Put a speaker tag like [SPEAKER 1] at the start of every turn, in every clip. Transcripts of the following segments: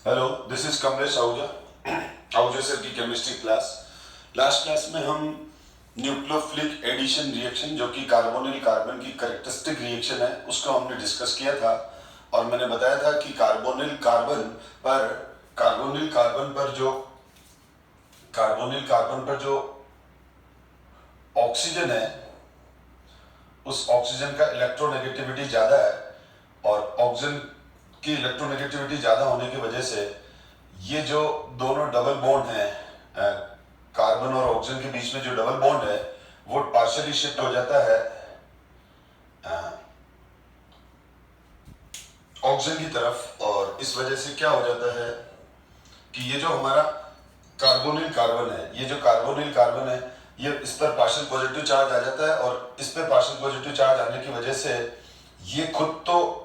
[SPEAKER 1] Hello, this is Kamlesh Ahuja sir की chemistry class. Last class में हम न्यूक्लियोफिलिक एडिशन रिएक्शन जो कि कार्बोनिल कार्बन की कैरेक्टरिस्टिक रिएक्शन है उसको हमने डिस्कस किया था। और मैंने बताया था कि कार्बोनिल कार्बन पर जो ऑक्सीजन है उस ऑक्सीजन का इलेक्ट्रोनेगेटिविटी ज़्यादा है। और ऑक्सीजन की इलेक्ट्रोनेगेटिविटी ज़्यादा होने की वजह से ये जो दोनों डबल बॉन्ड हैं, कार्बन और ऑक्सीजन के बीच में जो डबल बॉन्ड है वो पार्शियली शिफ्ट हो जाता है ऑक्सीजन की तरफ। और इस वजह से क्या हो जाता है कि ये जो हमारा कार्बोनिल कार्बन है, ये जो कार्बोनिल कार्बन है, ये इस पर पार्शियल पॉजिटिव चार्ज आ जाता है। और इस पर पार्शियल पॉजिटिव चार्ज आने की वजह से ये खुद तो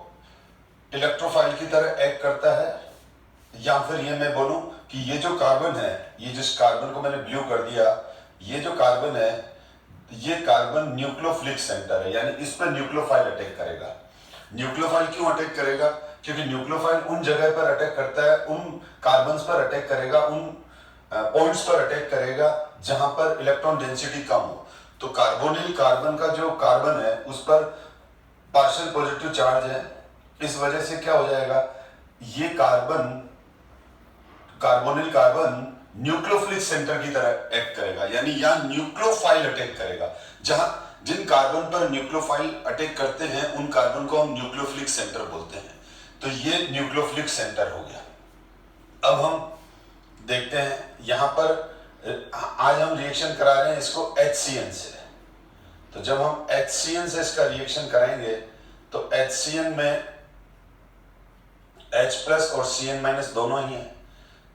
[SPEAKER 1] इलेक्ट्रोफाइल की तरह एक्ट करता है, या फिर ये मैं बोलूं कि ये जो कार्बन है, ये जिस कार्बन को मैंने ब्लू कर दिया, ये जो कार्बन है ये कार्बन न्यूक्लियोफिलिक सेंटर है, यानी इस पर न्यूक्लियोफाइल अटैक करेगा। न्यूक्लियोफाइल क्यों अटैक करेगा? क्योंकि न्यूक्लियोफाइल उन जगह पर अटैक करता है, उन कार्बन्स पर अटैक करेगा, उन पॉइंट्स पर अटैक करेगा जहां पर इलेक्ट्रॉन डेंसिटी कम हो। तो कार्बोनिल कार्बन का जो कार्बन है उस पर पार्शियल पॉजिटिव चार्ज है। इस वजह से क्या हो जाएगा, ये कार्बोनिल कार्बन न्यूक्लियोफिलिक सेंटर की तरह एक्ट करेगा, यानी यहां न्यूक्लियोफाइल अटैक करेगा। जिन कार्बन पर न्यूक्लियोफाइल अटैक करते हैं उन कार्बन को हम न्यूक्लियोफिलिक सेंटर बोलते हैं। तो ये न्यूक्लियोफिलिक सेंटर हो गया। अब हम देखते हैं यहां पर आज हम रिएक्शन करा रहे हैं इसको HCN से। तो जब हम HCN से इसका रिएक्शन कराएंगे तो HCN में H प्लस और Cn माइनस दोनों ही हैं।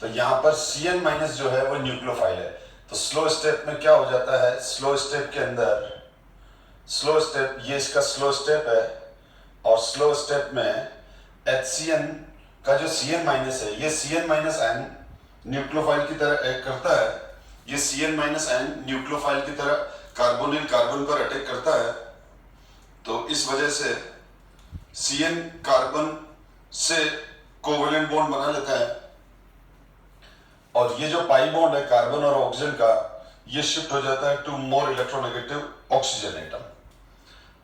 [SPEAKER 1] तो यहां पर Cn माइनस जो है वो न्यूक्लियोफाइल है। तो स्लो स्टेप में क्या हो जाता है, स्लो स्टेप के अंदर ये इसका स्लो स्टेप है, और स्लो स्टेप में HCN का जो Cn माइनस है, ये Cn माइनस आयन न्यूक्लियोफाइल की तरह एक्ट करता है। ये Cn माइनस आयन न्यूक्लियोफाइल की तरह कार्बोनिल कार्बन पर अटैक करता है। तो इस वजह से Cn कार्बन से कोवेलेंट बॉन्ड बना लेता है, और ये जो पाई बॉन्ड है कार्बन और ऑक्सीजन का, ये शिफ्ट हो जाता है to more electronegative oxygen atom.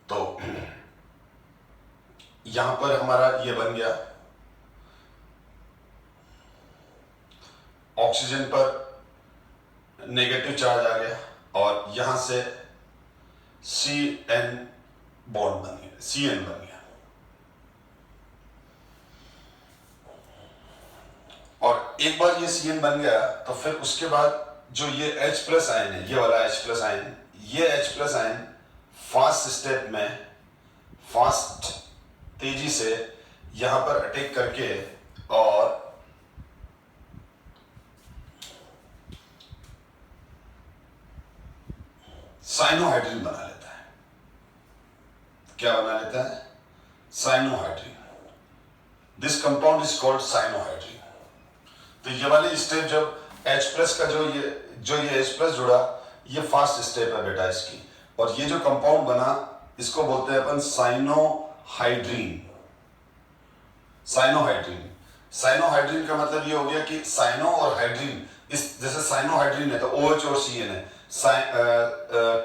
[SPEAKER 1] तो यहां पर हमारा ये बन गया, ऑक्सीजन पर नेगेटिव चार्ज आ गया और यहां से Cn बॉन्ड बन गया, Cn बन गया। और एक बार ये Cn बन गया तो फिर उसके बाद जो ये H प्लस आयन है, ये वाला H प्लस आयन, ये H plus ion fast step में फास्ट तेजी से यहां पर अटैक करके और साइनोहाइड्रिन बना लेता है। क्या बना लेता है? Cyanohydrin. This compound is called cyanohydrin. तो ये वाली स्टेप जब H प्लस का जो ये H प्लस जुड़ा, ये फास्ट स्टेप है बेटा इसकी। और ये जो कंपाउंड बना इसको बोलते हैं अपन साइनोहाइड्रिन। साइनोहाइड्रिन का मतलब ये हो गया कि साइनो और हाइड्रिन, इस जैसे साइनोहाइड्रिन है तो OH और Cn है,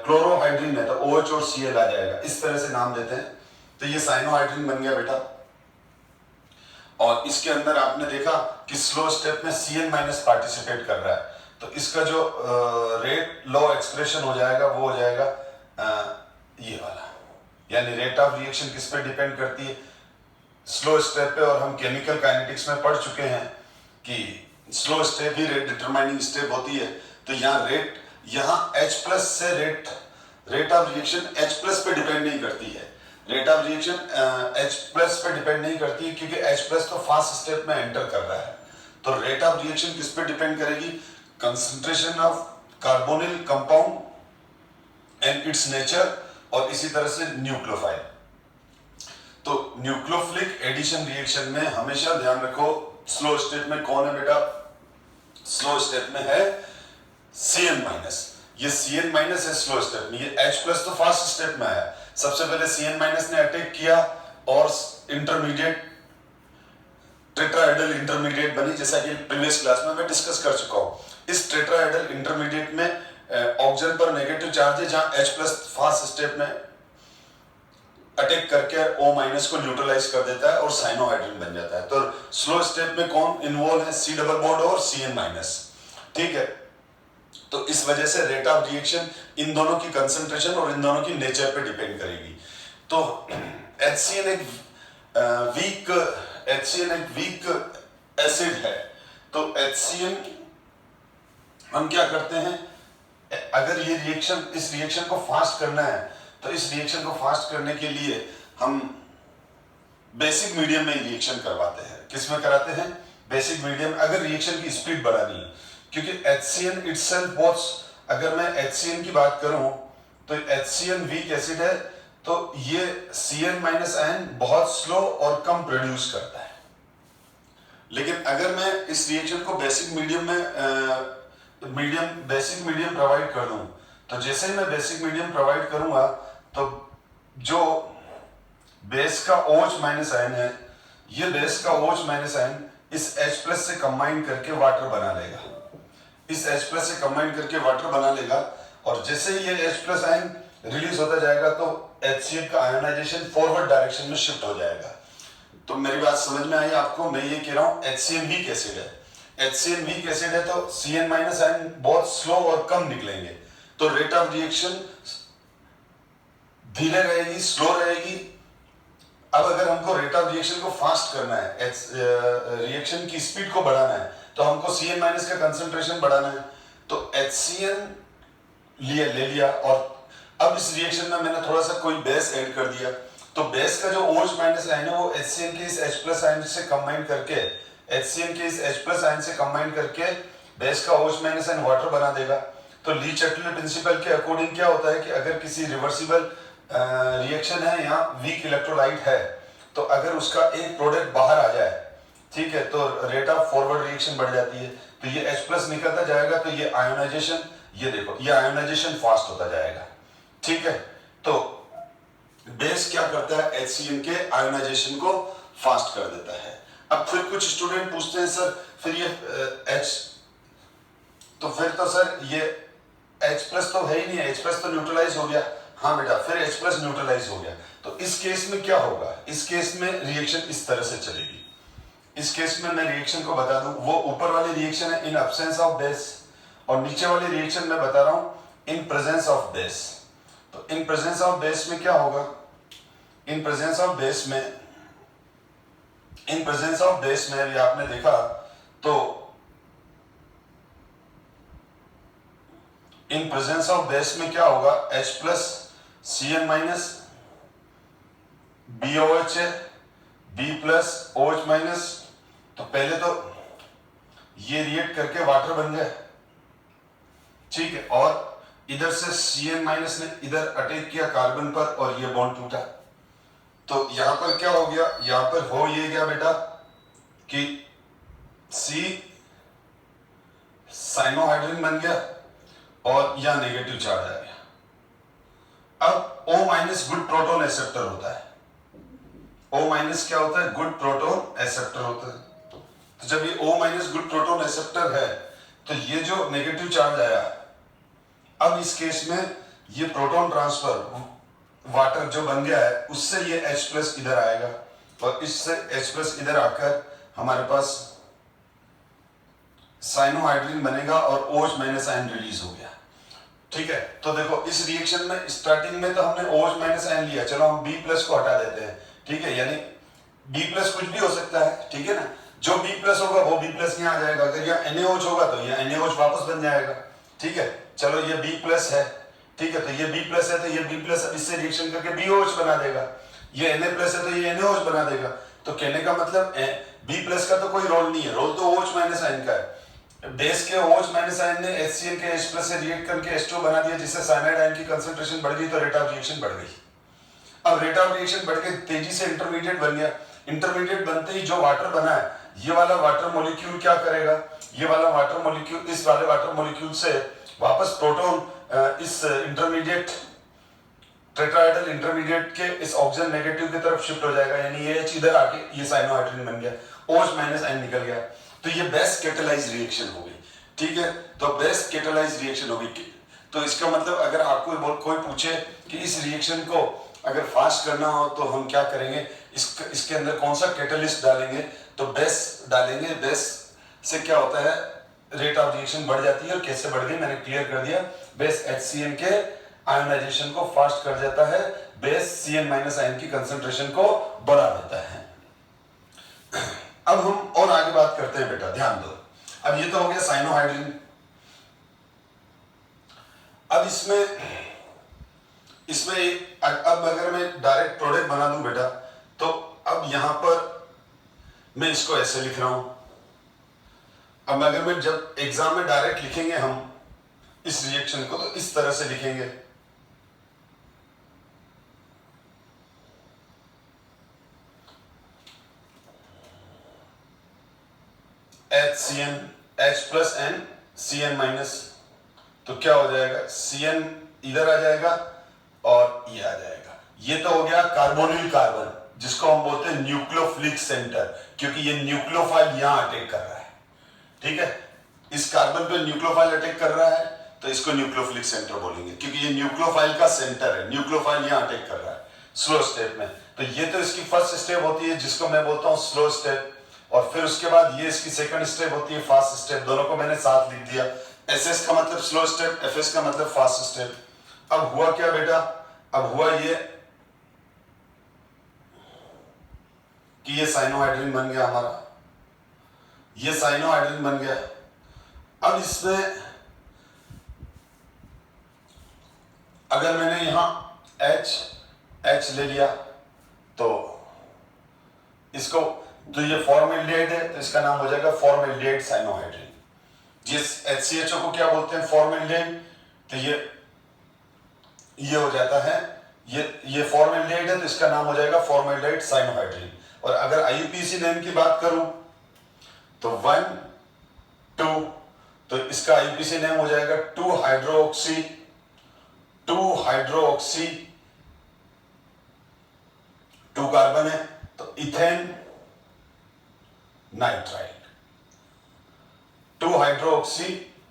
[SPEAKER 1] क्लोरोहाइड्रिन है तो OH और Cl आ जाएगा, इस तरह से नाम देते हैं। तो ये साइनोहाइड्रिन बन गया बेटा। और इसके अंदर आपने देखा कि स्लो स्टेप में Cn माइनस पार्टिसिपेट कर रहा है, तो इसका जो रेट लॉ एक्सप्रेशन हो जाएगा वो हो जाएगा ये वाला, यानी रेट ऑफ रिएक्शन किस पे डिपेंड करती है? स्लो स्टेप पे। और हम केमिकल काइनेटिक्स में पढ़ चुके हैं कि स्लो स्टेप ही रेट डिटरमाइनिंग स्टेप होती है। तो यहाँ H प्लस से rate of reaction H plus पे डिपेंड नहीं करती है। Rate of reaction H plus पे डिपेंड नहीं करती है क्योंकि H प्लस तो फास्ट स्टेप में एंटर कर रहा है। तो रेट ऑफ रिएक्शन किस पे डिपेंड करेगी? Concentration of carbonyl compound and it's nature, और इसी तरह से न्यूक्लियोफाइल। तो न्यूक्लियोफिलिक एडिशन रिएक्शन में हमेशा ध्यान रखो, स्लो स्टेप में कौन है बेटा? स्लो स्टेप में है Cn माइनस। ये Cn माइनस है स्लो स्टेप में, ये H प्लस तो फास्ट स्टेप में है। सबसे पहले Cn माइनस ने अटैक किया और इंटरमीडिएट टेट्राहेड्रल इंटरमीडिएट बनी, जैसा कि प्रीवियस क्लास में मैं डिस्कस कर चुका हूं। इस टेट्राहेड्रल इंटरमीडिएट में ऑक्सीजन पर नेगेटिव चार्ज है, जहां H+ फास्ट स्टेप में अटैक करके O- को न्यूट्रलाइज कर देता है और साइनोहाइड्रिन बन जाता है। तो स्लो स्टेप में कौन इन्वॉल्व है? C डबल बॉन्ड और Cn-। ठीक है, तो इस वजह से रेट ऑफ रिएक्शन इन दोनों की कंसंट्रेशन और इन दोनों की नेचर पे डिपेंड करेगी। तो HCN एक वीक एसिड है, तो HCN हम क्या करते हैं, अगर ये रिएक्शन, इस रिएक्शन को फास्ट करना है, तो इस रिएक्शन को फास्ट करने के लिए हम बेसिक मीडियम में रिएक्शन करवाते हैं। किस में कराते हैं? Basic medium. अगर रिएक्शन की स्पीड बढ़ानी है, क्योंकि HCN इटसेल्फ बहुत, अगर मैं HCN की बात करूं तो HCN वीक एसिड है, तो ये Cn-आयन बहुत स्लो और कम प्रोड्यूस करता है। लेकिन अगर मैं इस रिएक्शन को बेसिक मीडियम प्रोवाइड कर दूं, तो जैसे ही मैं बेसिक मीडियम प्रोवाइड करूंगा, तो जो बेस का OH- आयन है, ये बेस का OH- आयन इस H+ से कंबाइन करके वाटर बना लेगा, इस H+ से कंबाइन करके वाटर बना लेगा, और जैसे ही ये H+ आयन रिलीज होता जाएगा, तो HCN का आयोनाइजेशन फॉरवर्ड डायरेक्शन में शिफ्ट हो जाएगा। तो मेरी बात समझ में आई आपको? मैं ये कह रहा हूं HCN वीक एसिड है, HCN वीक एसिड है, तो Cn- आयन बहुत स्लो और कम निकलेंगे, तो रेट ऑफ रिएक्शन धीरे रहेगी, स्लो रहेगी। अब अगर हमको रेट ऑफ रिएक्शन को फास्ट करना है, रिएक्शन की स्पीड को बढ़ाना है, तो हमको Cn- का कंसंट्रेशन बढ़ाना है, तो HCN ले लिया, और अब इस रिएक्शन में मैंने थोड़ा सा कोई बेस ऐड कर दिया, तो बेस का जो OH- आयन है वो HCN के इस H+ आयन से कंबाइन करके, HCN के इस H+ आयन से कंबाइन करके बेस का OH- आयन वाटर बना देगा। तो ली चैटले प्रिंसिपल के अकॉर्डिंग क्या होता है कि अगर किसी रिवर्सिबल रिएक्शन है या वीक इलेक्ट्रोलाइट है, तो अगर उसका एक प्रोडक्ट बाहर आ जाए, ठीक है, तो रेट ऑफ फॉरवर्ड रिएक्शन बढ़ जाती है, तो ये H+ निकलता जाएगा, तो ये आयोनाइजेशन, ये देखो, ये आयोनाइजेशन फास्ट होता जाएगा। ठीक है, तो बेस क्या करता है? HCN के आयोनाइजेशन को फास्ट कर देता है। अब फिर कुछ स्टूडेंट पूछते हैं, सर फिर ये तो फिर तो सर ये H+ तो है ही नहीं, H+ तो न्यूट्रलाइज हो गया। हाँ बेटा, फिर H+ न्यूट्रलाइज हो गया, तो इस केस में क्या होगा? इस केस में रिएक्शन इस तरह से चलेगी। इस केस में मैं रिएक्शन को बता दूं, वो ऊपर वाली रिएक्शन है इन एब्सेंस ऑफ बेस, और नीचे वाली रिएक्शन मैं बता रहा हूं इन प्रेजेंस ऑफ बेस। तो इन प्रेजेंस ऑफ बेस में क्या होगा? इन प्रेजेंस ऑफ बेस में भी आपने देखा, तो इन प्रेजेंस ऑफ बेस में क्या होगा? H+, Cn-, BOH है, B+, OH-। तो पहले तो ये रिएक्ट करके वाटर बन गया, ठीक है, और इधर से Cn- ने इधर अटैक किया कार्बन पर, और ये बॉन्ड टूटा। तो यहां पर क्या हो गया? यहां पर हो ये गया बेटा कि C साइनोहाइड्रिन बन गया, और यहां नेगेटिव चार्ज आ गया। अब O- गुड प्रोटॉन एक्सेप्टर होता है। O- क्या होता है? गुड प्रोटॉन एक्सेप्टर होता है। तो जब ये O- गुड प्रोटॉन एक्सेप्टर है, तो ये जो नेगेटिव चार्ज आया, अब इस केस में ये प्रोटॉन ट्रांसफर वाटर जो बन गया है, उससे ये H+ इधर आएगा, और इससे H+ इधर आकर हमारे पास साइनोहाइड्रिन बनेगा, और OH- आयन रिलीज हो गया। ठीक है, तो देखो इस रिएक्शन में स्टार्टिंग में तो हमने OH- आयन लिया, चलो हम B+ को हटा देते हैं। ठीक है, यानी B+ कुछ भी हो सकता है, ठीक है ना, जो B+ होगा वो B+ यहाँ आ जाएगा, अगर यहाँ NaOH होगा तो यहाँ NaOH वापस बन जाएगा। ठीक है, चलो ये B+ है, ठीक है, तो ये B+ है, तो ये B+ अब इससे रिएक्शन करके BOH बना देगा, ये Na+ है तो ये NaOH बना देगा। तो कहने का मतलब B+ का तो कोई रोल नहीं है, रोल तो OH- आयन का है। बेस के OH- आयन ने HCl के H+ से रिएक्ट करके H2 बना दिया, जिससे साइनाइड आयन की कंसंट्रेशन बढ़ गई, तो रेट ऑफ रिएक्शन बढ़ गई। अब रेट ऑफ रिएक्शन बढ़ के तेजी से इंटरमीडिएट बन गया। इंटरमीडिएट बनते ही जो वाटर बना है, ये वाला वाटर मॉलिक्यूल क्या करेगा? ये वाला वाटर मॉलिक्यूल इस वाले वाटर मॉलिक्यूल से वापस प्रोटॉन इस इंटरमीडिएट टेट्राहेड्रल इंटरमीडिएट के इस ऑक्सीजन नेगेटिव की तरफ शिफ्ट हो जाएगा, यानी ये H इधर आके ये साइनोहाइड्रिन बन गया, OH माइनस N निकल गया, तो ये बेस्ट कैटालाइज रिएक्शन हो गई। ठीक है, तो बेस्ट कैटालाइज रिएक्शन हो गई। तो इसका मतलब अगर आपको कोई पूछे कि इस रिएक्शन को अगर फास्ट करना हो तो हम क्या करेंगे, इसके अंदर कौन सा कैटालिस्ट डालेंगे, तो बेस डालेंगे। बेस से क्या होता है, रेट ऑफ रिएक्शन बढ़ जाती है, और कैसे बढ़ गई मैंने क्लियर कर दिया। बेस HCN के आयोनाइजेशन को फास्ट कर जाता है, बेस CN माइनस आयन की कंसंट्रेशन को बढ़ा देता है। अब हम और आगे बात करते हैं बेटा, ध्यान दो। अब ये तो हो गया साइनोहाइड्रिन। अब इसमें अब अगर मैं डायरेक्ट प्रोडक्ट बना दूं बेटा, तो अब यहां पर मैं इसको ऐसे लिख रहा हूं। अब अगर मैं जब एग्जाम में डायरेक्ट लिखेंगे हम इस रिएक्शन को, तो इस तरह से लिखेंगे, HCN H plus N CN minus, तो क्या हो जाएगा, CN इधर आ जाएगा और ये आ जाएगा। ये तो हो गया कार्बोनिल कार्बन, जिसको हम बोलते हैं न्यूक्लियोफिलिक सेंटर, क्योंकि ये न्यूक्लियोफाइल यहां अटैक कर रहा है। ठीक है, इस कार्बन पे न्यूक्लियोफाइल अटैक कर रहा है, तो इसको न्यूक्लियोफिलिक सेंटर बोलेंगे, क्योंकि ये न्यूक्लियोफाइल का सेंटर है, न्यूक्लियोफाइल यहां अटैक कर रहा है स्लो स्टेप में। तो ये तो इसकी फर्स्ट स्टेप होती है, जिसको मैं बोलता हूं स्लो स्टेप, और फिर उसके बाद ये इसकी सेकंड स्टेप होती है फास्ट स्टेप। दोनों को मैंने साथ लिख दिया, SS का मतलब स्लो स्टेप, FS का मतलब फास्ट स्टेप। अब हुआ क्या बेटा, अब हुआ ये कि ये साइनोहाइड्रिन बन गया हमारा, ये साइनोहाइड्रिन बन गया। अब इसमें अगर मैंने यहां H ले लिया, तो इसको, तो ये फॉर्मेल्डिहाइड है, तो इसका नाम हो जाएगा फॉर्मेल्डिहाइड साइनोहाइड्रिन। जिस HCHO को क्या बोलते हैं, फॉर्मेल्डिहाइड, तो ये हो जाता है, ये फॉर्मेल्डिहाइड है, तो इसका नाम हो जाएगा फॉर्मेल्डिहाइड साइनोहाइड्रिन। और अगर IUPAC नेम की बात करूं तो 1 2, तो इसका IUPAC नेम हो जाएगा 2 हाइड्रोक्सी 2 कार्बन है, तो ethane nitrile, 2 hydroxy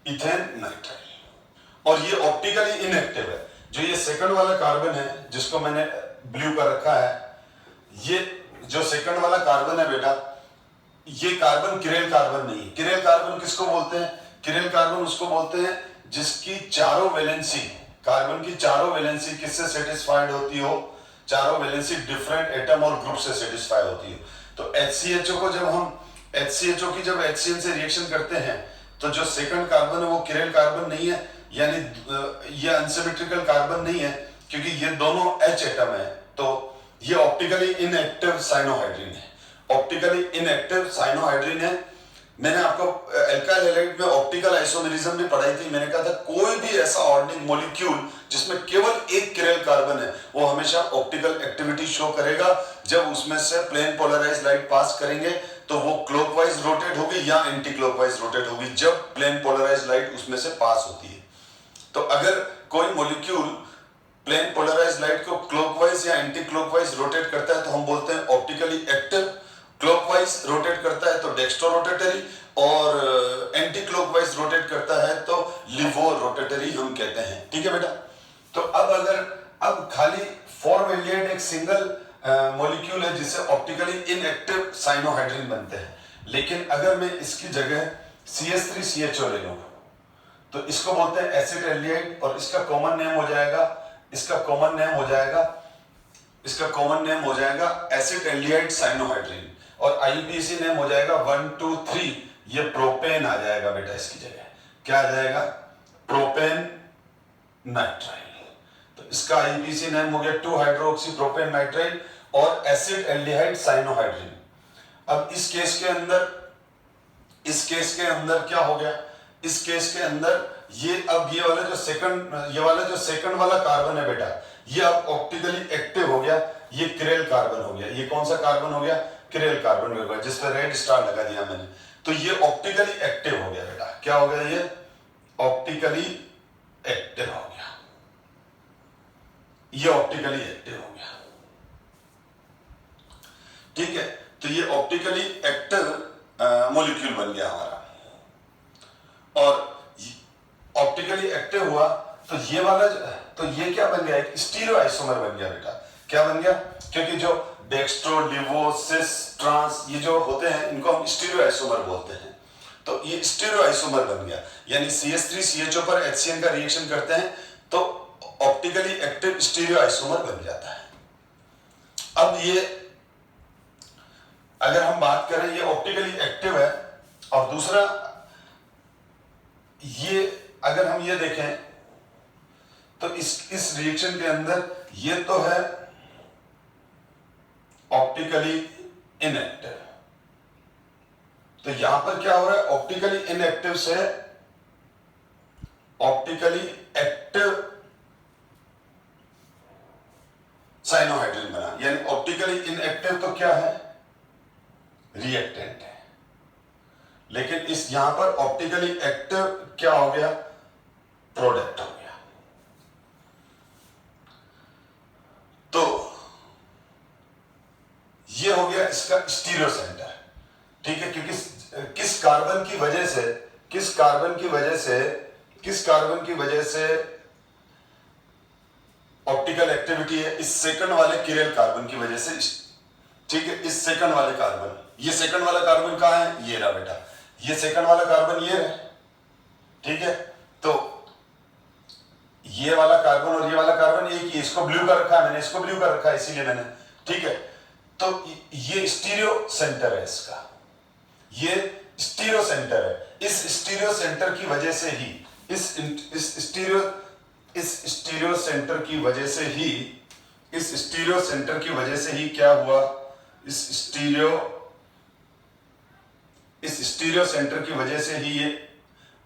[SPEAKER 1] ethane nitrile. और ये ऑप्टिकली इनएक्टिव है। जो ये सेकंड वाला कार्बन है, जिसको मैंने ब्लू कर रखा है, ये जो सेकंड वाला कार्बन है बेटा, ये कार्बन किरेल कार्बन नहीं है। किरेल कार्बन किसको बोलते हैं, किरेल कार्बन उसको बोलते हैं जिसकी चारों वैलेंसी, कार्बन की चारों वैलेंसी किससे सेटिस्फाइड होती हो, चारों वैलेंसी डिफरेंट एटम और ग्रुप से सेटिस्फाई होती है। तो HCHO को जब हम HCHO की जब HCN से रिएक्शन करते हैं, तो जो सेकंड कार्बन है वो किरेल कार्बन नहीं है, यानी ये अनसिमेट्रिकल कार्बन नहीं है, क्योंकि ये दोनों H एटम है। तो ये ऑप्टिकली इनएक्टिव साइनोहाइड्रिन है, ऑप्टिकली इनएक्टिव साइनोहाइड्रिन है। मैंने आपको एल्काइल हैलाइड में ऑप्टिकल आइसोमेरिज्म भी पढ़ाई थी। मैंने कहा था कोई भी ऐसा ऑर्गेनिक मॉलिक्यूल जिसमें केवल एक किरेल कार्बन है, वो हमेशा ऑप्टिकल एक्टिविटी शो करेगा। जब उसमें से प्लेन पोलराइज लाइट पास करेंगे तो वो क्लॉकवाइज रोटेट होगी या एंटी क्लॉकवाइज रोटेट होगी, जब प्लेन पोलराइज लाइट उसमें से पास होती है। तो अगर कोई मॉलिक्यूल प्लेन पोलराइज लाइट को क्लॉकवाइज या एंटी क्लॉकवाइज रोटेट करता है तो हम बोलते हैं ऑप्टिकली एक्टिव। क्लॉकवाइज रोटेट करता है तो डेक्स्ट्रो रोटेटरी, और एंटी क्लॉकवाइज रोटेट करता है तो लिवो रोटेटरी हम कहते हैं। ठीक है बेटा, तो अब खाली फॉर्मेल्डिहाइड एक सिंगल मॉलिक्यूल है जिससे ऑप्टिकली इनएक्टिव साइनोहाइड्रिन बनते हैं। लेकिन अगर मैं इसकी जगह CH3CHO ले लूं तो इसको बोलते हैं एसिटाल्डिहाइड, और इसका कॉमन नेम हो जाएगा एसिटाल्डिहाइड साइनोहाइड्रिन, और IUPAC नेम हो जाएगा 1 2 3, ये प्रोपेन आ जाएगा बेटा। इसकी जगह क्या आ जाएगा, प्रोपेन नाइट्राइल। तो इसका IUPAC नेम हो गया 2 हाइड्रोक्सी प्रोपेन नाइट्राइल और एसिड एल्डिहाइड साइनोहाइड्रिन। अब इस केस के अंदर क्या हो गया, इस केस के अंदर ये वाला जो सेकंड वाला कार्बन है बेटा, ये अब ऑप्टिकली एक्टिव हो गया, ये किरेल कार्बन हो गया। ये कौन सा कार्बन हो गया, किरेल कार्बन हो गया, जिस पर रेड स्टार लगा दिया मैंने। तो ये ऑप्टिकली एक्टिव हो गया बेटा। क्या हो गया, ये ऑप्टिकली एक्टिव हो गया। ये ऑप्टिकली एक्टिव हो गया। ठीक है, तो ये ऑप्टिकली एक्टिव मॉलिक्यूल बन गया हमारा। और ऑप्टिकली एक्टिव हुआ तो ये वाला, तो ये क्या बन गया, एक स्टीरियो आइसोमर बन गया बेटा। क्या बन गया, क्योंकि जो डेक्स्ट्रो, लिवो, सिस, ट्रांस ये जो होते हैं इनको हम स्टीरियो आइसोमर बोलते हैं। तो ये स्टीरियो आइसोमर बन गया, यानी CH3 CHO पर HCN का रिएक्शन करते हैं तो ऑप्टिकली एक्टिव स्टीरियो आइसोमर बन जाता है। अब ये अगर हम बात करें, ये ऑप्टिकली एक्टिव है। और दूसरा, ये अगर हम ये देखें तो इस रिएक्शन के अंदर ये तो है ऑप्टिकली इनएक्टिव, तो यहां पर क्या हो रहा है, ऑप्टिकली इनएक्टिव से ऑप्टिकली एक्टिव साइनोहाइड्रिन बना। यानी ऑप्टिकली इनएक्टिव तो क्या है, रिएक्टेंट है, लेकिन इस यहां पर ऑप्टिकली एक्टिव क्या हो गया, प्रोडक्ट हो गया। तो ये हो गया इसका स्टीरियो सेंटर। ठीक है, क्योंकि किस कार्बन की वजह से ऑप्टिकल एक्टिविटी है, इस सेकंड वाले किरेल कार्बन की वजह से। ठीक है, इस सेकंड वाले कार्बन, ये सेकंड वाला कार्बन कहां है, ये रहा बेटा, ये सेकंड वाला कार्बन ये है। ठीक है, तो ये वाला कार्बन और ये वाला कार्बन एक ही, इसको ब्लू कर रखा है मैंने, इसको ब्लू कर रखा है इसीलिए मैंने। ठीक है, तो ये स्टीरियो सेंटर है इसका, ये स्टीरियो सेंटर है। इस स्टीरियो सेंटर की वजह से ही, इस स्टीरियो सेंटर की वजह से ही क्या हुआ, इस स्टीरियो सेंटर की वजह से ही ये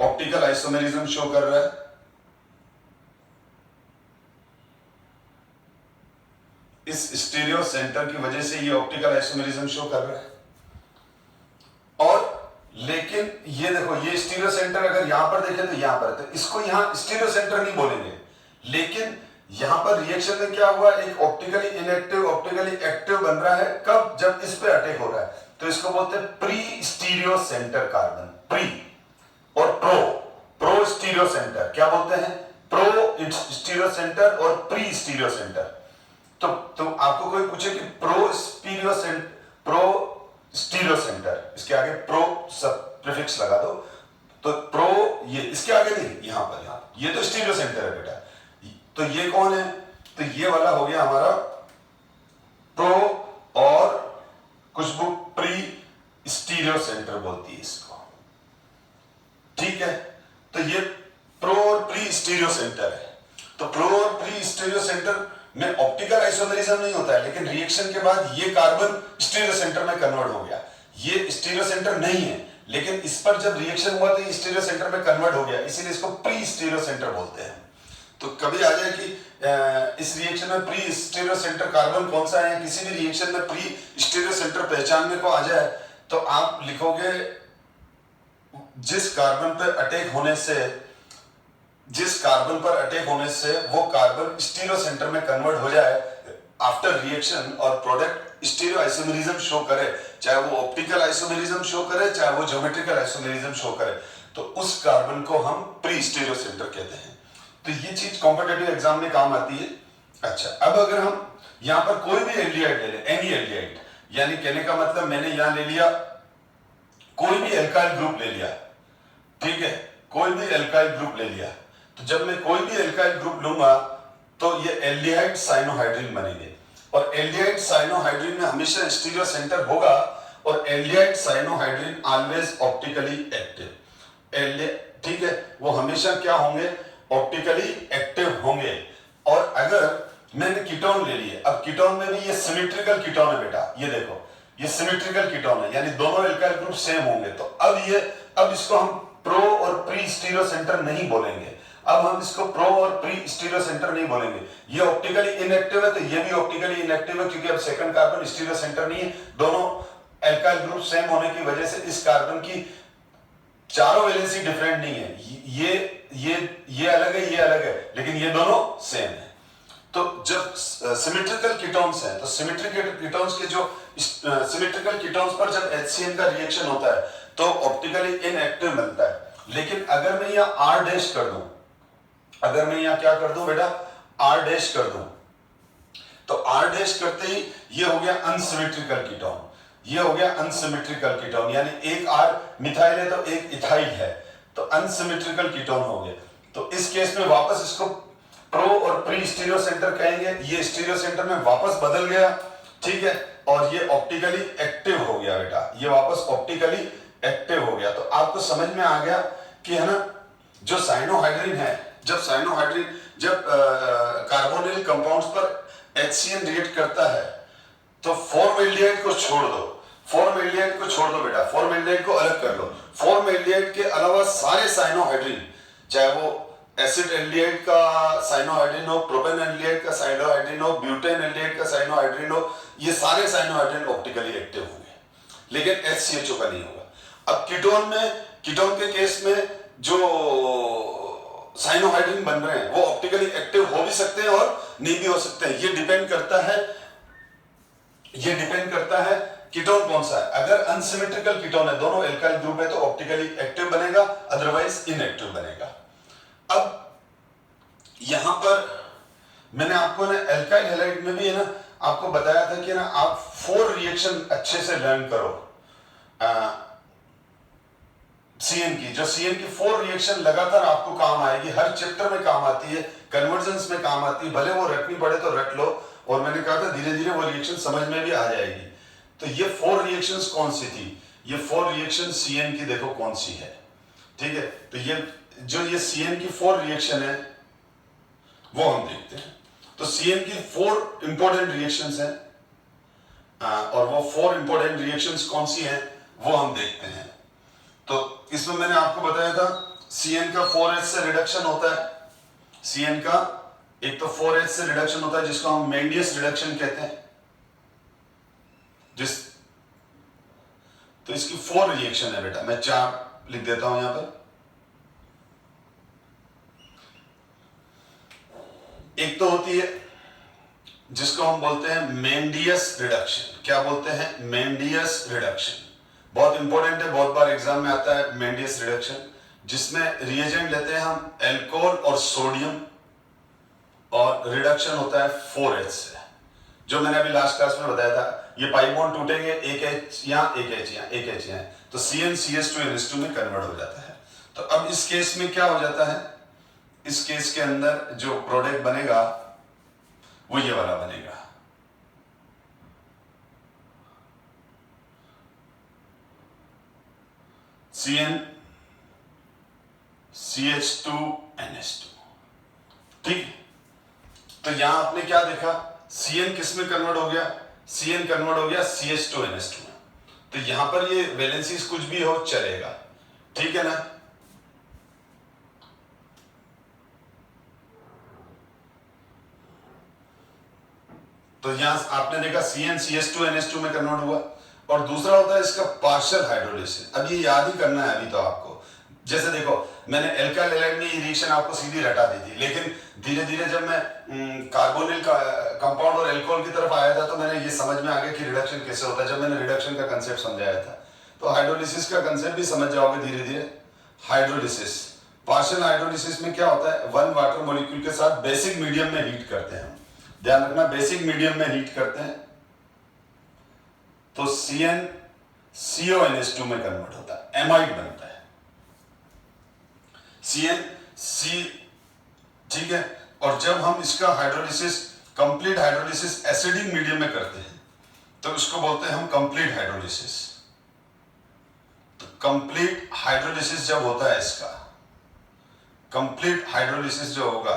[SPEAKER 1] ऑप्टिकल आइसोमेरिज्म शो कर रहा है। इस स्टीरियो सेंटर की वजह से ये ऑप्टिकल आइसोमेरिज्म शो कर रहा है। और लेकिन ये देखो, ये स्टीरियो सेंटर अगर यहां पर देखें तो यहां पर, तो इसको यहां स्टीरियो सेंटर नहीं बोलेंगे, लेकिन यहां पर रिएक्शन में क्या हुआ, एक ऑप्टिकली इनएक्टिव ऑप्टिकली एक्टिव बन रहा है। कब, जब इस पे अटैक हो रहा है, तो इसको बोलते हैं pre stereo centre carbon, pre और प्रो स्टीरियो सेंटर। क्या बोलते हैं, प्रो स्टीरियो सेंटर और प्री स्टीरियो सेंटर। तो आपको कोई पूछे कि प्रो स्टीरियो सेंटर, इसके आगे प्रो सब प्रीफिक्स लगा दो, तो प्रो, ये इसके आगे नहीं, यहां पर ये तो स्टीरियो सेंटर है बेटा। तो ये कौन है, तो ये वाला हो गया हमारा प्रो, और कुछ बुक प्री स्टीरियो सेंटर बोलती है इसको। ठीक है, तो ये प्रो और प्री स्टीरियो सेंटर है। तो प्रो और प्री स्टीरियो सेंटर में ऑप्टिकल आइसोमेरिज्म नहीं होता है, लेकिन रिएक्शन के बाद ये कार्बन स्टीरियो सेंटर में कन्वर्ट हो गया। ये स्टीरियो सेंटर नहीं है, लेकिन इस पर जब रिएक्शन हुआ तो ये स्टीरियो सेंटर में कन्वर्ट हो गया, इसीलिए इसको प्री स्टीरियो सेंटर बोलते हैं। तो कभी आ जाए कि इस रिएक्शन में प्री स्टीरियो सेंटर कार्बन कौन सा है, किसी भी रिएक्शन में प्री स्टीरियो सेंटर पहचानने को आ जाए, तो आप लिखोगे जिस कार्बन पर अटैक होने से वो कार्बन स्टीरियो सेंटर में कन्वर्ट हो जाए आफ्टर रिएक्शन, और प्रोडक्ट स्टीरियो आइसोमेरिज्म शो करे, चाहे वो ऑप्टिकल आइसोमेरिज्म शो करे, चाहे वो ज्योमेट्रिकल आइसोमेरिज्म शो करे, तो उस कार्बन को हम प्री स्टीरियो सेंटर कहते हैं। तो ये चीज कॉम्पिटिटिव एग्जाम में काम आती है। अच्छा, अब अगर हम यहां पर कोई भी एल्डिहाइड ले लें, एनी एल्डिहाइड, यानी कहने का मतलब मैंने यहां ले लिया कोई भी एल्काइल ग्रुप ले लिया। ठीक है, कोई भी एल्काइल ग्रुप ले लिया, तो जब मैं कोई भी एल्काइल ग्रुप लूंगा तो ये एल्डिहाइड साइनोहाइड्रिन बनेंगे, और एल्डिहाइड साइनोहाइड्रिन में हमेशा स्टीरियो सेंटर होगा, और aldehyde cyanohydrin always optically active. ठीक है, वो हमेशा क्या होंगे, ऑप्टिकली एक्टिव होंगे। और अगर मैंने कीटोन ले लिए, अब कीटोन में भी ये सिमेट्रिकल कीटोन है बेटा, ये देखो ये सिमेट्रिकल कीटोन है, यानी दोनों एल्काइल ग्रुप सेम होंगे। तो अब इसको हम प्रो और प्री स्टीरियो सेंटर नहीं बोलेंगे, अब हम इसको प्रो और प्री स्टीरियो सेंटर नहीं बोलेंगे। ये ऑप्टिकली इनएक्टिव है तो ये भी ऑप्टिकली इनएक्टिव है, क्योंकि अब सेकंड कार्बन स्टीरियो सेंटर नहीं है, दोनों एल्काइल ग्रुप सेम होने की वजह से इस कार्बन की चारों वैलेंसी डिफरेंट नहीं है, ये अलग है, ये अलग है, लेकिन ये दोनों सेम है। तो जब सिमेट्रिकल कीटोन्स हैं तो सिमेट्रिकल कीटोन्स के जो सिमेट्रिकल कीटोन्स पर जब HCN का रिएक्शन होता है तो ऑप्टिकली इनएक्टिव मिलता है। लेकिन अगर मैं यहाँ R डैश कर दूं, अगर मैं यहाँ क्या कर दूं बेटा, R डैश कर दूं, तो R डैश करते ही ये हो गया अनसिमेट्रिकल कीटोन, ये हो गया अनसिमेट्रिकल कीटोन, यानी एक R मिथाइल है तो एक इथाइल है, तो अनसिमेट्रिकल कीटोन हो गए। तो इस केस में वापस इसको प्रो और प्री स्टीरियो सेंटर कहेंगे, ये स्टीरियो सेंटर में वापस बदल गया, ठीक है, और ये ऑप्टिकली एक्टिव हो गया बेटा, ये वापस ऑप्टिकली एक्टिव हो गया। तो आपको समझ में आ गया कि है ना, जो साइनोहाइड्रिन है, जब साइनोहाइड्रिन जब कार्बोनिल कंपाउंड्स पर HCN रिएक्ट करता है तो फॉर्मेल्डिहाइड को छोड़ दो, फॉर्मेल्डिहाइड को छोड़ दो बेटा, फॉर्मेल्डिहाइड को अलग कर लो। फॉर्मेल्डिहाइड के अलावा सारे साइनोहाइड्रिन, चाहे वो एसिड एल्डिहाइड का साइनोहाइड्रिन हो, प्रोपेन एल्डिहाइड का साइनोहाइड्रिन हो, ब्यूटेन एल्डिहाइड का साइनोहाइड्रिन हो, ये सारे साइनोहाइड्रिन ऑप्टिकली एक्टिव होंगे, लेकिन HCHO का नहीं होगा। अब कीटोन में, कीटोन के केस में जो साइनोहाइड्रिन बन रहे हैं वो ऑप्टिकली एक्टिव हो भी सकते हैं और नहीं भी हो सकते हैं, ये डिपेंड करता है, ये डिपेंड करता है कीटोन कौन सा है। अगर अनसिमेट्रिकल कीटोन है, दोनों एल्काइल ग्रुप है, तो ऑप्टिकली एक्टिव बनेगा, अदरवाइज इनएक्टिव बनेगा। अब यहां पर मैंने आपको ना एल्काइल हैलाइड में भी है ना आपको बताया था कि ना आप 4 रिएक्शन अच्छे से लर्न करो, CN की, जो CN की 4 रिएक्शन लगातार आपको काम आएगी, हर चैप्टर में काम आती है, कन्वर्जेंस में काम आती है, भले वो रटनी पड़े तो रट लो, और मैंने कहा था धीरे धीरे वो रिएक्शन समझ में भी आ जाएगी। तो ये 4 रिएक्शंस कौन सी थी, ये 4 रिएक्शन CN की देखो कौन सी है, ठीक है। तो ये जो ये CN की 4 रिएक्शन है वो हम देखते हैं। तो CN की 4 इंपॉर्टेंट रिएक्शंस हैं, और वो 4 इंपॉर्टेंट रिएक्शंस कौन सी हैं वो हम देखते हैं। तो इसमें मैंने आपको बताया था CN का 4H से रिडक्शन होता है, CN का एक तो 4H से रिडक्शन होता है जिसको हम मेंडियस रिडक्शन कहते हैं, जिस तो इसकी 4 रिएक्शन है बेटा, मैं 4 लिख देता हूं यहां पर। एक तो होती है जिसको हम बोलते हैं मेंडियस रिडक्शन, क्या बोलते हैं, मेंडियस रिडक्शन, बहुत इंपॉर्टेंट है, बहुत बार एग्जाम में आता है मेंडियस रिडक्शन, जिसमें रिएजेंट लेते हैं हम एल्कोहल और सोडियम, और रिडक्शन होता है 4H से, जो मैंने अभी लास्ट क्लास में बताया था, ये पाई बॉन्ड टूटेंगे, एक H यहाँ, एक H यहाँ, एक H यहाँ, तो CnCH2NH2 में कन्वर्ट हो जाता है। तो अब इस केस में क्या हो जाता है, इस केस के अंदर जो प्रोडक्ट बनेगा वो ये वाला बनेगा, CnCH2NH2, ठीक। तो यहां आपने क्या देखा, CN किस में कन्वर्ट हो गया, CN कन्वर्ट हो गया CH2NH2 में। तो यहां पर ये वैलेंसीज कुछ भी हो चलेगा, ठीक है ना। तो यहां आपने देखा CnCH2NH2 में कन्वर्ट हुआ, और दूसरा होता है इसका पार्शियल हाइड्रोलिसिस। अब ये याद ही करना है अभी तो आपको, जैसे देखो मैंने एल्काइल हैलाइड में ये रिएक्शन आपको सीधी रटा दी थी, लेकिन धीरे धीरे जब मैं कार्बोनिल का कंपाउंड और एल्कोहल की तरफ आया था तो मैंने ये समझ में आ गया कि रिडक्शन कैसे होता है, जब मैंने रिडक्शन का कंसेप्ट समझाया था। तो हाइड्रोलिसिस का कंसेप्ट भी समझ जाओगे धीरे धीरे। हाइड्रोलिसिस, पार्शियल हाइड्रोलिसिस में क्या होता है, 1 वाटर मॉलिक्यूल के साथ बेसिक मीडियम में हीट करते हैं, ध्यान रखना बेसिक मीडियम में हीट करते हैं, तो CnCONH2 में कन्वर्ट होता है, एमाइड बनता है CnC, ठीक है। और जब हम इसका hydrolysis, complete hydrolysis acidic medium में करते हैं तो इसको बोलते हैं हम कंप्लीट हाइड्रोलिसिस। तो कंप्लीट हाइड्रोलिसिस जब होता है, इसका कंप्लीट हाइड्रोलिसिस जो होगा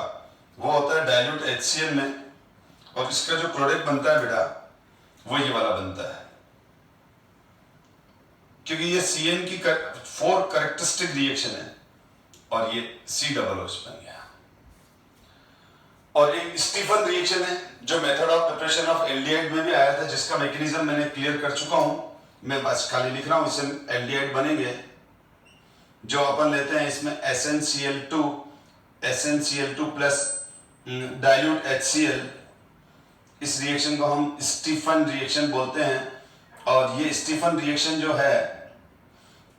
[SPEAKER 1] वो होता है डाइल्यूट HCl में, और इसका जो प्रोडक्ट बनता है बेटा वो ये वाला बनता है, क्योंकि ये CN की 4 कैरेक्टरिस्टिक रिएक्शन है और ये C-OH बन गया। और एक स्टीफन रिएक्शन है जो method of preparation of aldehyde में भी आया था, जिसका मैकेनिज्म मैंने क्लियर कर चुका हूं, मैं बस खाली लिख रहा हूं, इससे एल्डिहाइड बनेंगे जो अपन लेते हैं इसमें SnCl2 प्लस डाइल्यूट HCl, इस रिएक्शन को हम स्टीफन रिएक्शन बोलते हैं। और ये स्टीफन रिएक्शन जो है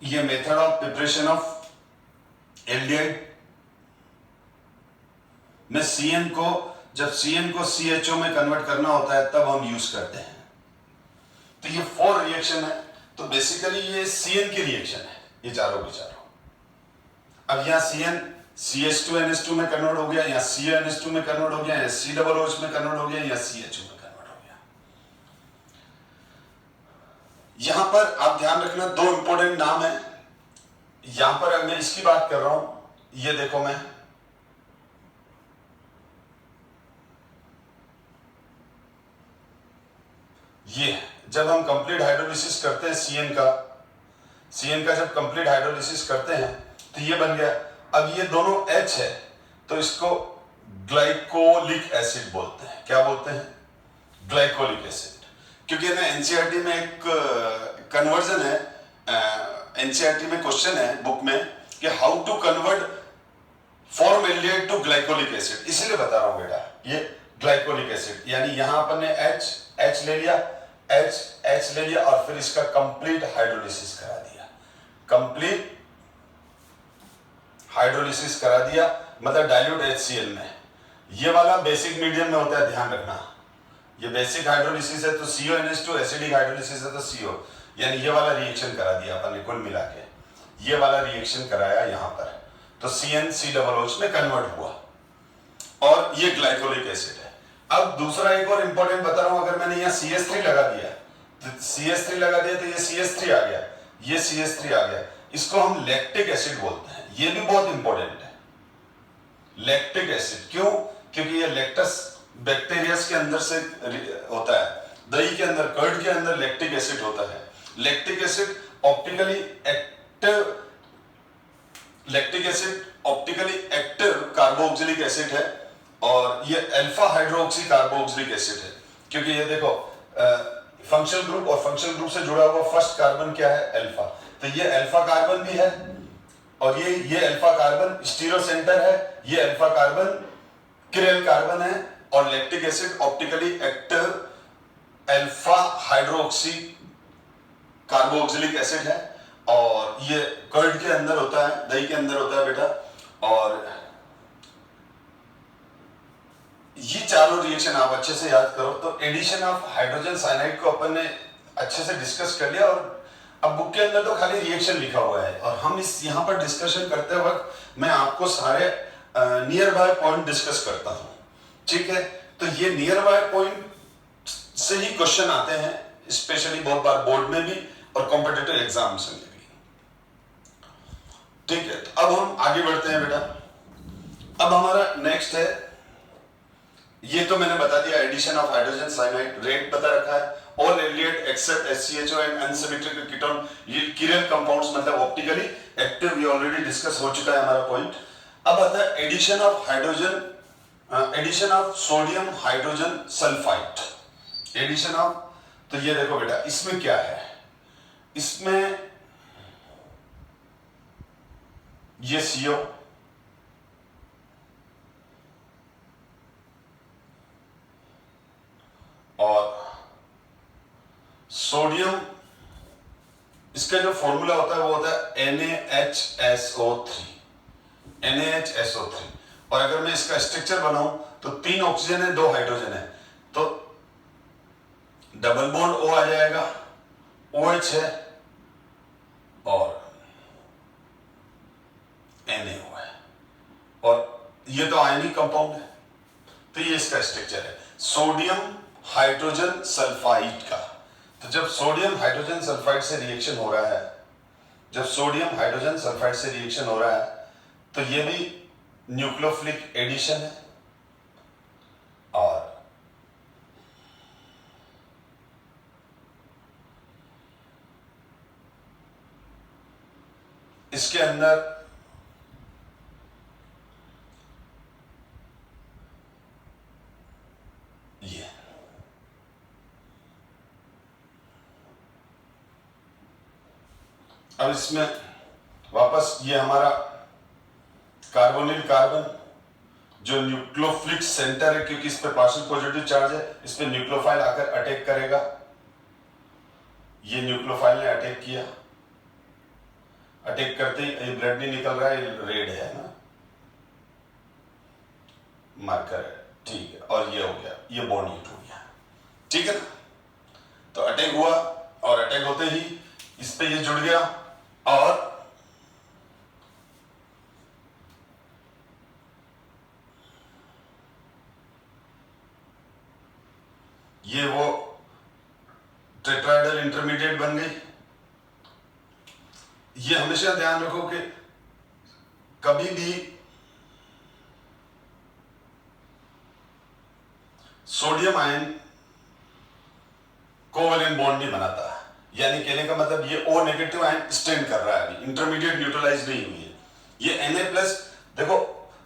[SPEAKER 1] ये method of preparation of aldehyde में CN को, जब CN को CHO में कन्वर्ट करना होता है तब हम यूज करते हैं। तो ये 4 रिएक्शन है। तो बेसिकली ये CN की रिएक्शन है, ये चारों के चारों। अब यहाँ CN CH2NH2 में कन्वर्ट हो गया, यहाँ CnH2 में कन्वर्ट हो गया, यहाँ COOH में कन्वर्ट हो गया, यहाँ CHO में कन्वर्ट हो गया। यहां पर आप ध्यान रखना 2 इंपॉर्टेंट नाम है। यहां पर मैं इसकी बात कर रहा हूं, ये देखो मैं ये जब हम कंप्लीट हाइड्रोलिसिस करते हैं CN का जब कंप्लीट हाइड्रोलिसिस करते हैं तो ये बन गया। अब ये दोनों H है तो इसको ग्लाइकोलिक एसिड बोलते हैं। क्या बोलते हैं? Glycolic acid. क्योंकि ना एनसीईआरटी में एक कन्वर्जन है, एनसीईआरटी में क्वेश्चन है बुक में कि how to convert formaldehyde to glycolic acid, इसीलिए बता रहा हूं बेटा। ये ग्लाइकोलिक एसिड यानी यहां अपन ने H ले लिया, H ले लिया और फिर इसका कंप्लीट हाइड्रोलिसिस करा दिया। कंप्लीट हाइड्रोलिसिस करा दिया मतलब डाइल्यूट HCl में। ये वाला बेसिक मीडियम में होता है, ध्यान रखना। ये बेसिक हाइड्रोलिसिस है तो CONH2, एसिडिक हाइड्रोलिसिस है तो CO, यानी ये वाला रिएक्शन करा दिया अपन ने कुल मिला के। ये वाला रिएक्शन कराया यहां पर तो CnCOOH में कन्वर्ट हुआ और ये ग्लाइकोलिक एसिड है। अब दूसरा एक और इंपॉर्टेंट बता रहा हूं, अगर मैंने यहाँ CH3 लगा दिया तो CH3 लगा दिया तो ये CH3 आ गया, ये CH3 आ गया। इसको हम लैक्टिक एसिड बोलते हैं। ये भी बहुत इंपॉर्टेंट है, लैक्टिक एसिड। क्यों? क्योंकि ये लैक्टस बैक्टीरियास के अंदर से होता है, दही के अंदर, कर्ड के अंदर लैक्टिक एसिड होता है। Lactic acid optically active carboxylic acid है और ये अल्फा हाइड्रोक्सी कार्बोक्सिलिक एसिड है। क्योंकि ये देखो फंक्शनल ग्रुप और फंक्शनल ग्रुप से जुड़ा हुआ फर्स्ट कार्बन क्या है? अल्फा। तो ये अल्फा कार्बन भी है और ये अल्फा कार्बन स्टीरो सेंटर है, ये अल्फा कार्बन किरेल कार्बन है और lactic acid optically active alpha hydroxy carboxylic acid है और ये कर्ड के अंदर होता है, दही के अंदर होता है बेटा। और ये चारों रिएक्शन आप अच्छे से याद करो। तो एडिशन ऑफ हाइड्रोजन साइनाइड को अपन ने अच्छे से डिस्कस कर लिया और अब बुक के अंदर तो खाली रिएक्शन लिखा हुआ है और हम इस यहाँ पर डिस्कशन करते वक्त मैं आपको सारे नियर बाय पॉइंट डिस्कस करता हूँ, ठीक है? तो ये नियर बाय पॉइंट से ही क्वेश्चन आते हैं, स्पेशली बहुत बार बोर्ड में भी और कॉम्पिटिटिव एग्जाम्स में भी, ठीक है? तो अब हम आगे बढ़ते हैं बेटा। अब हमारा नेक्स्ट है, ये तो मैंने बता दिया addition of hydrogen cyanide, rate बता रखा है। All aldehyde except HCHO and unsymmetric ketone, ये कीटोन कंपाउंड्स मतलब ऑप्टिकली एक्टिव, ये ऑलरेडी डिस्कस हो चुका है हमारा पॉइंट। अब आता है addition of hydrogen, addition of sodium hydrogen sulphide. Addition of, तो ये देखो बेटा इसमें क्या है, इसमें ये CO और सोडियम, इसका जो फॉर्मूला होता है वो होता है NaHSO3, NaHSO3। और अगर मैं इसका स्ट्रक्चर बनाऊं तो 3 ऑक्सीजन है, 2 हाइड्रोजन है, तो डबल बॉन्ड O आ जाएगा, OH है और NaO है और ये तो आयनिक कंपाउंड है। तो ये इसका स्ट्रक्चर है सोडियम हाइड्रोजन सल्फाइड का। तो जब सोडियम हाइड्रोजन सल्फाइड से रिएक्शन हो रहा है, जब सोडियम हाइड्रोजन सल्फाइड से रिएक्शन हो रहा है तो ये भी न्यूक्लियोफिलिक एडिशन है और इसके अंदर ये अब इसमें वापस ये हमारा कार्बोनिल कार्बन जो न्यूक्लियोफिलिक सेंटर है, क्योंकि इस पे पार्शियल पॉजिटिव चार्ज है, इस पे न्यूक्लियोफाइल आकर अटैक करेगा। ये न्यूक्लियोफाइल ने अटैक किया, अटैक करते ही ये ब्लड नहीं निकल रहा है, रेड है ना, मार्कर है, ठीक है, और ये हो गया, ये बॉन्ड हिट हो गया, ठीक है ना। तो अटैक हुआ और अटैक होते ही इस पे ये जुड़ गया और ये वो टेट्राहेड्रल इंटरमीडिएट बन गई। ये हमेशा ध्यान रखो कि कभी भी सोडियम आयन कोवेलेंट बॉन्ड नहीं बनाता, यानी कहने का मतलब ये O नेगेटिव आयन स्टैंड कर रहा है, अभी इंटरमीडिएट न्यूट्रलाइज नहीं हुई है। ये Na+, देखो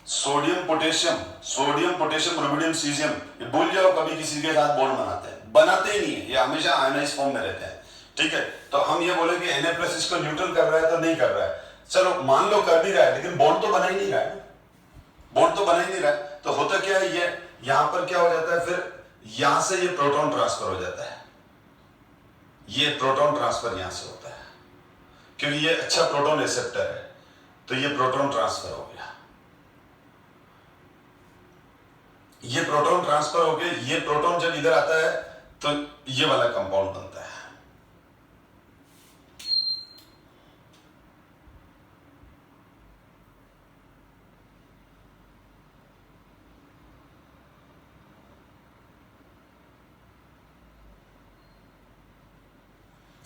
[SPEAKER 1] सोडियम पोटेशियम रुबिडियम सीजियम, ये भूल जाओ कभी किसी के साथ बॉन्ड बनाते ही नहीं है, ये हमेशा आयनाइज फॉर्म में रहते हैं, ठीक है। तो हम ये बोले कि Na+ इसको न्यूट्रल कर रहा है तो नहीं कर रहा है, चलो मान लो कर भी रहा है, लेकिन बॉन्ड तो बना ही नहीं रहा है, बॉन्ड तो बना ही नहीं रहा है। तो होता क्या है, ये यहां पर क्या हो जाता है, फिर यहां से ये प्रोटॉन ट्रांसफर हो जाता है, ये प्रोटॉन ट्रांसफर यहां से होता है, क्योंकि ये अच्छा प्रोटॉन रिसेप्टर है, तो ये प्रोटॉन ट्रांसफर हो गया, ये प्रोटॉन ट्रांसफर हो गया। ये प्रोटॉन जब इधर आता है तो ये वाला कंपाउंड बनता है,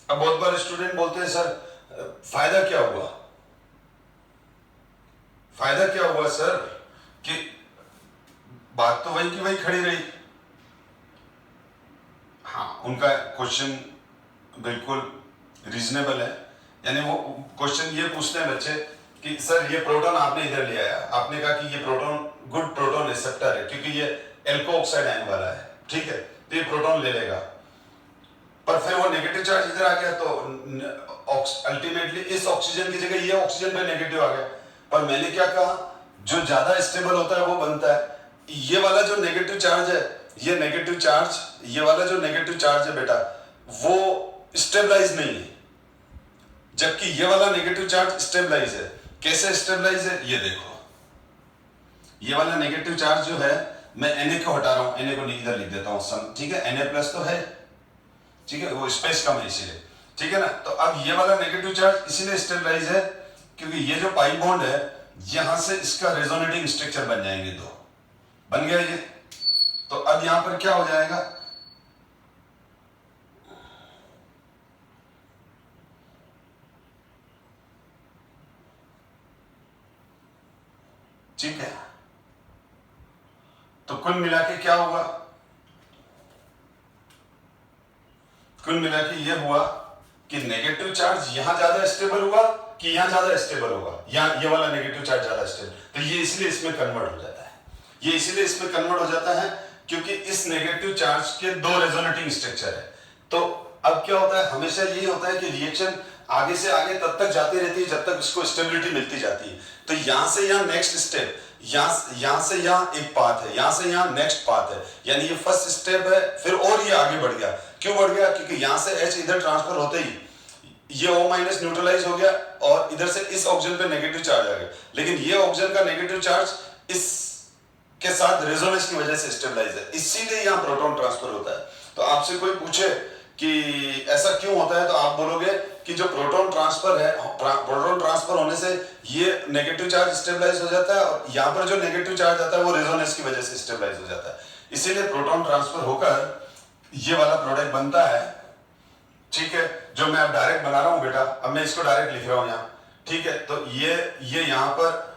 [SPEAKER 1] अब बहुत बार स्टूडेंट बोलते हैं सर फायदा क्या हुआ, फायदा क्या हुआ सर, कि बात तो वही की वही खड़ी रही। हाँ, उनका क्वेश्चन बिल्कुल रीजनेबल है, यानी वो क्वेश्चन ये पूछते हैं बच्चे कि सर ये प्रोटॉन आपने इधर ले आया, आपने कहा कि ये प्रोटॉन गुड प्रोटॉन रिसेप्टर है क्योंकि ये एल्को ऑक्साइड आयन वाला है, ठीक है, तो ये प्रोटॉन ले लेगा, पर फिर वो नेगेटिव चार्ज इधर आ गया तो अल्टीमेटली इस ऑक्सीजन की जगह ये ऑक्सीजन पे नेगेटिव आ गया। पर मैंने क्या कहा, जो ज्यादा स्टेबल होता है वो बनता है। ये वाला जो नेगेटिव चार्ज है, ये नेगेटिव चार्ज, ये वाला जो नेगेटिव चार्ज है बेटा, वो स्टेबलाइज नहीं है, जबकि ये वाला नेगेटिव चार्ज स्टेबलाइज है। कैसे स्टेबलाइज है ये देखो, ये वाला नेगेटिव चार्ज जो है, मैं Na को हटा रहा हूं, Na को इधर लिख देता हूं, ठीक है, Na+ तो है, ठीक है, वो स्पेस कम है इसीलिए, ठीक है ना। तो अब ये वाला नेगेटिव चार्ज इसीलिए स्टेबलाइज है क्योंकि ये जो पाई बॉन्ड है, यहां से इसका रेजोनेटिंग स्ट्रक्चर बन जाएंगे, दो बन गया ये। तो अब यहां पर क्या हो जाएगा, ठीक है, तो कुल मिला के क्या हुआ, कुल मिला के ये हुआ कि नेगेटिव चार्ज यहां ज्यादा स्टेबल हुआ कि यहां ज्यादा स्टेबल होगा, यहां ये वाला नेगेटिव चार्ज ज्यादा स्टेबल, तो ये इसलिए इसमें कन्वर्ट हो जाता है, ये इसलिए इसमें कन्वर्ट हो जाता है क्योंकि इस नेगेटिव चार्ज के दो रेजोनेटिंग स्ट्रक्चर है। तो अब क्या होता है, हमेशा यही होता है कि रिएक्शन आगे से आगे तब तक जाती रहती है जब तक इसको स्टेबिलिटी मिलती जाती है। तो यहां से यहां नेक्स्ट स्टेप, यहां से यहां एक पाथ है, यहां से यहां नेक्स्ट पाथ है, यानी ये फर्स्ट स्टेप है, फिर और ये आगे बढ़ गया। क्यों बढ़ गया, क्योंकि यहां से H इधर ट्रांसफर होते ही ये O- न्यूट्रलाइज हो गया और इधर से इस ऑक्सीजन पे नेगेटिव चार्ज आ गया, लेकिन ये ऑक्सीजन का नेगेटिव चार्ज इस के साथ रेजोनेंस की वजह से स्टेबलाइज है, इसीलिए यहां प्रोटॉन ट्रांसफर होता है। तो आपसे कोई पूछे कि ऐसा क्यों होता है, तो आप बोलोगे कि जो प्रोटॉन ट्रांसफर है, प्रोटॉन ट्रांसफर होने से ये नेगेटिव चार्ज स्टेबलाइज हो जाता है और यहां पर जो नेगेटिव चार्ज आता है वो रेजोनेंस की वजह से स्टेबलाइज हो जाता है, इसीलिए प्रोटॉन ट्रांसफर होकर ये वाला प्रोडक्ट बनता है, ठीक है, जो मैं अब डायरेक्ट बना रहा हूं बेटा, अब मैं इसको डायरेक्ट लिख रहा हूं यहां, ठीक है। तो ये यहां पर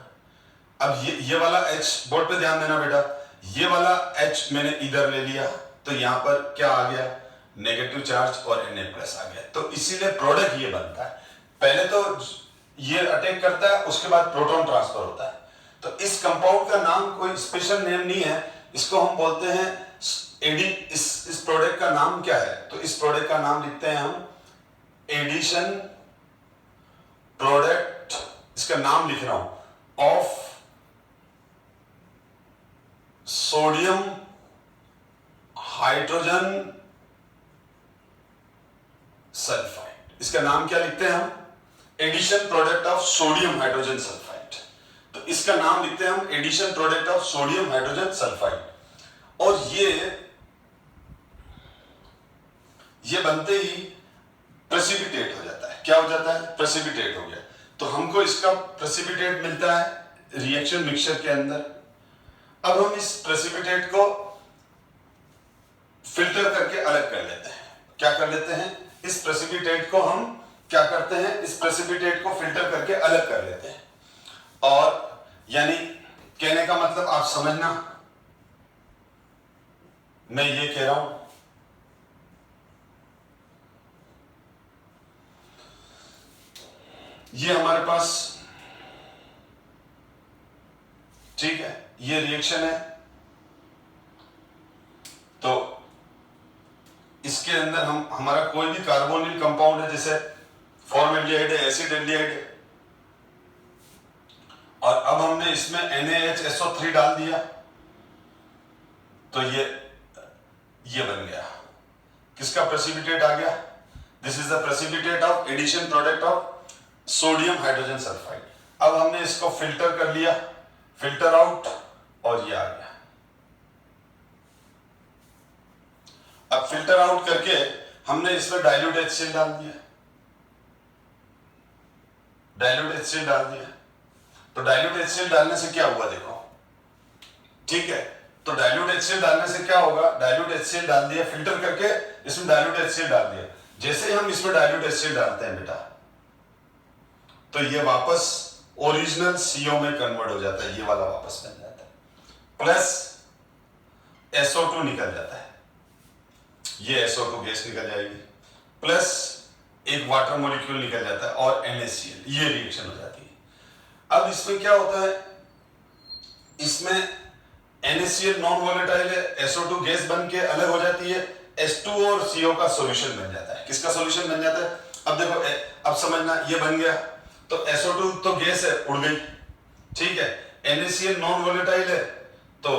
[SPEAKER 1] अब ये वाला H, बोर्ड पे ध्यान देना बेटा, ये वाला H मैंने इधर ले लिया, तो यहां पर क्या आ गया, नेगेटिव चार्ज और Na+ आ गया, तो इसीलिए प्रोडक्ट ये बनता है। पहले तो ये अटैक करता है, उसके बाद प्रोटॉन ट्रांसफर होता है। तो इस कंपाउंड का नाम कोई स्पेशल नेम नहीं है, इसको हम बोलते हैं एडी। इस प्रोडक्ट का नाम क्या है, तो इस प्रोडक्ट का नाम लिखते हैं हम एडिशन प्रोडक्ट, इसका नाम लिख रहा हूं, ऑफ सोडियम हाइड्रोजन सल्फाइड। इसका नाम क्या लिखते हैं हम? Addition product of sodium hydrogen sulphide. तो इसका नाम लिखते हैं हम addition product of sodium hydrogen sulphide. और ये बनते ही प्रेसिपिटेट हो जाता है। क्या हो जाता है? प्रेसिपिटेट हो गया। तो हमको इसका प्रेसिपिटेट मिलता है रिएक्शन मिक्सचर के अंदर। अब हम इस प्रेसिपिटेट को फिल्टर करके अलग कर लेते हैं। क्या कर लेते हैं? इस प्रेसिपिटेट को हम क्या करते हैं? इस प्रेसिपिटेट को फिल्टर करके अलग कर लेते हैं। और यानी कहने का मतलब आप समझना, मैं ये कह रहा हूं, ये हमारे पास ठीक है, ये रिएक्शन है। तो इसके अंदर हमारा कोई भी कार्बोनिल कंपाउंड है, जैसे फॉर्मेल्डिहाइड है, एसिड एल्डिहाइड है, और अब हमने इसमें NaHSO3 डाल दिया, तो ये बन गया। किसका प्रेसिपिटेट आ गया? This is the precipitate of addition product of sodium hydrogen sulphide. अब हमने इसको फिल्टर कर लिया, फिल्टर आउट, और ये आ गया। अब फिल्टर आउट करके हमने इसमें डाइल्यूट HCl डाल दिया, डाइल्यूट HCl डाल दिया। तो डाइल्यूट HCl डालने से क्या हुआ देखो, ठीक है। तो डाइल्यूट HCl डालने से क्या होगा? डाइल्यूट HCl डाल दिया, फिल्टर करके इसमें डाइल्यूट HCl डाल दिया। जैसे ही हम इसमें डाइल्यूट HCl डालते हैं बेटा, तो ये वापस ओरिजिनल CO में कन्वर्ट हो जाता है, ये वाला वापस बन जाता है, प्लस SO2 निकल जाता है, ये SO2 गैस निकल जाएगी, प्लस एक वाटर मॉलिक्यूल निकल जाता है और NaCl, ये रिएक्शन हो जाती है। अब इसमें क्या होता है? इसमें NaCl नॉन वोलेटाइल है, SO2 गैस बन के अलग हो जाती है, H2O और CO का सॉल्यूशन बन जाता है। किसका सॉल्यूशन बन जाता है? अब देखो, अब समझना, ये बन गया, तो SO2 तो गैस है, उड़ गई, ठीक है। NaCl नॉन वोलेटाइल है, तो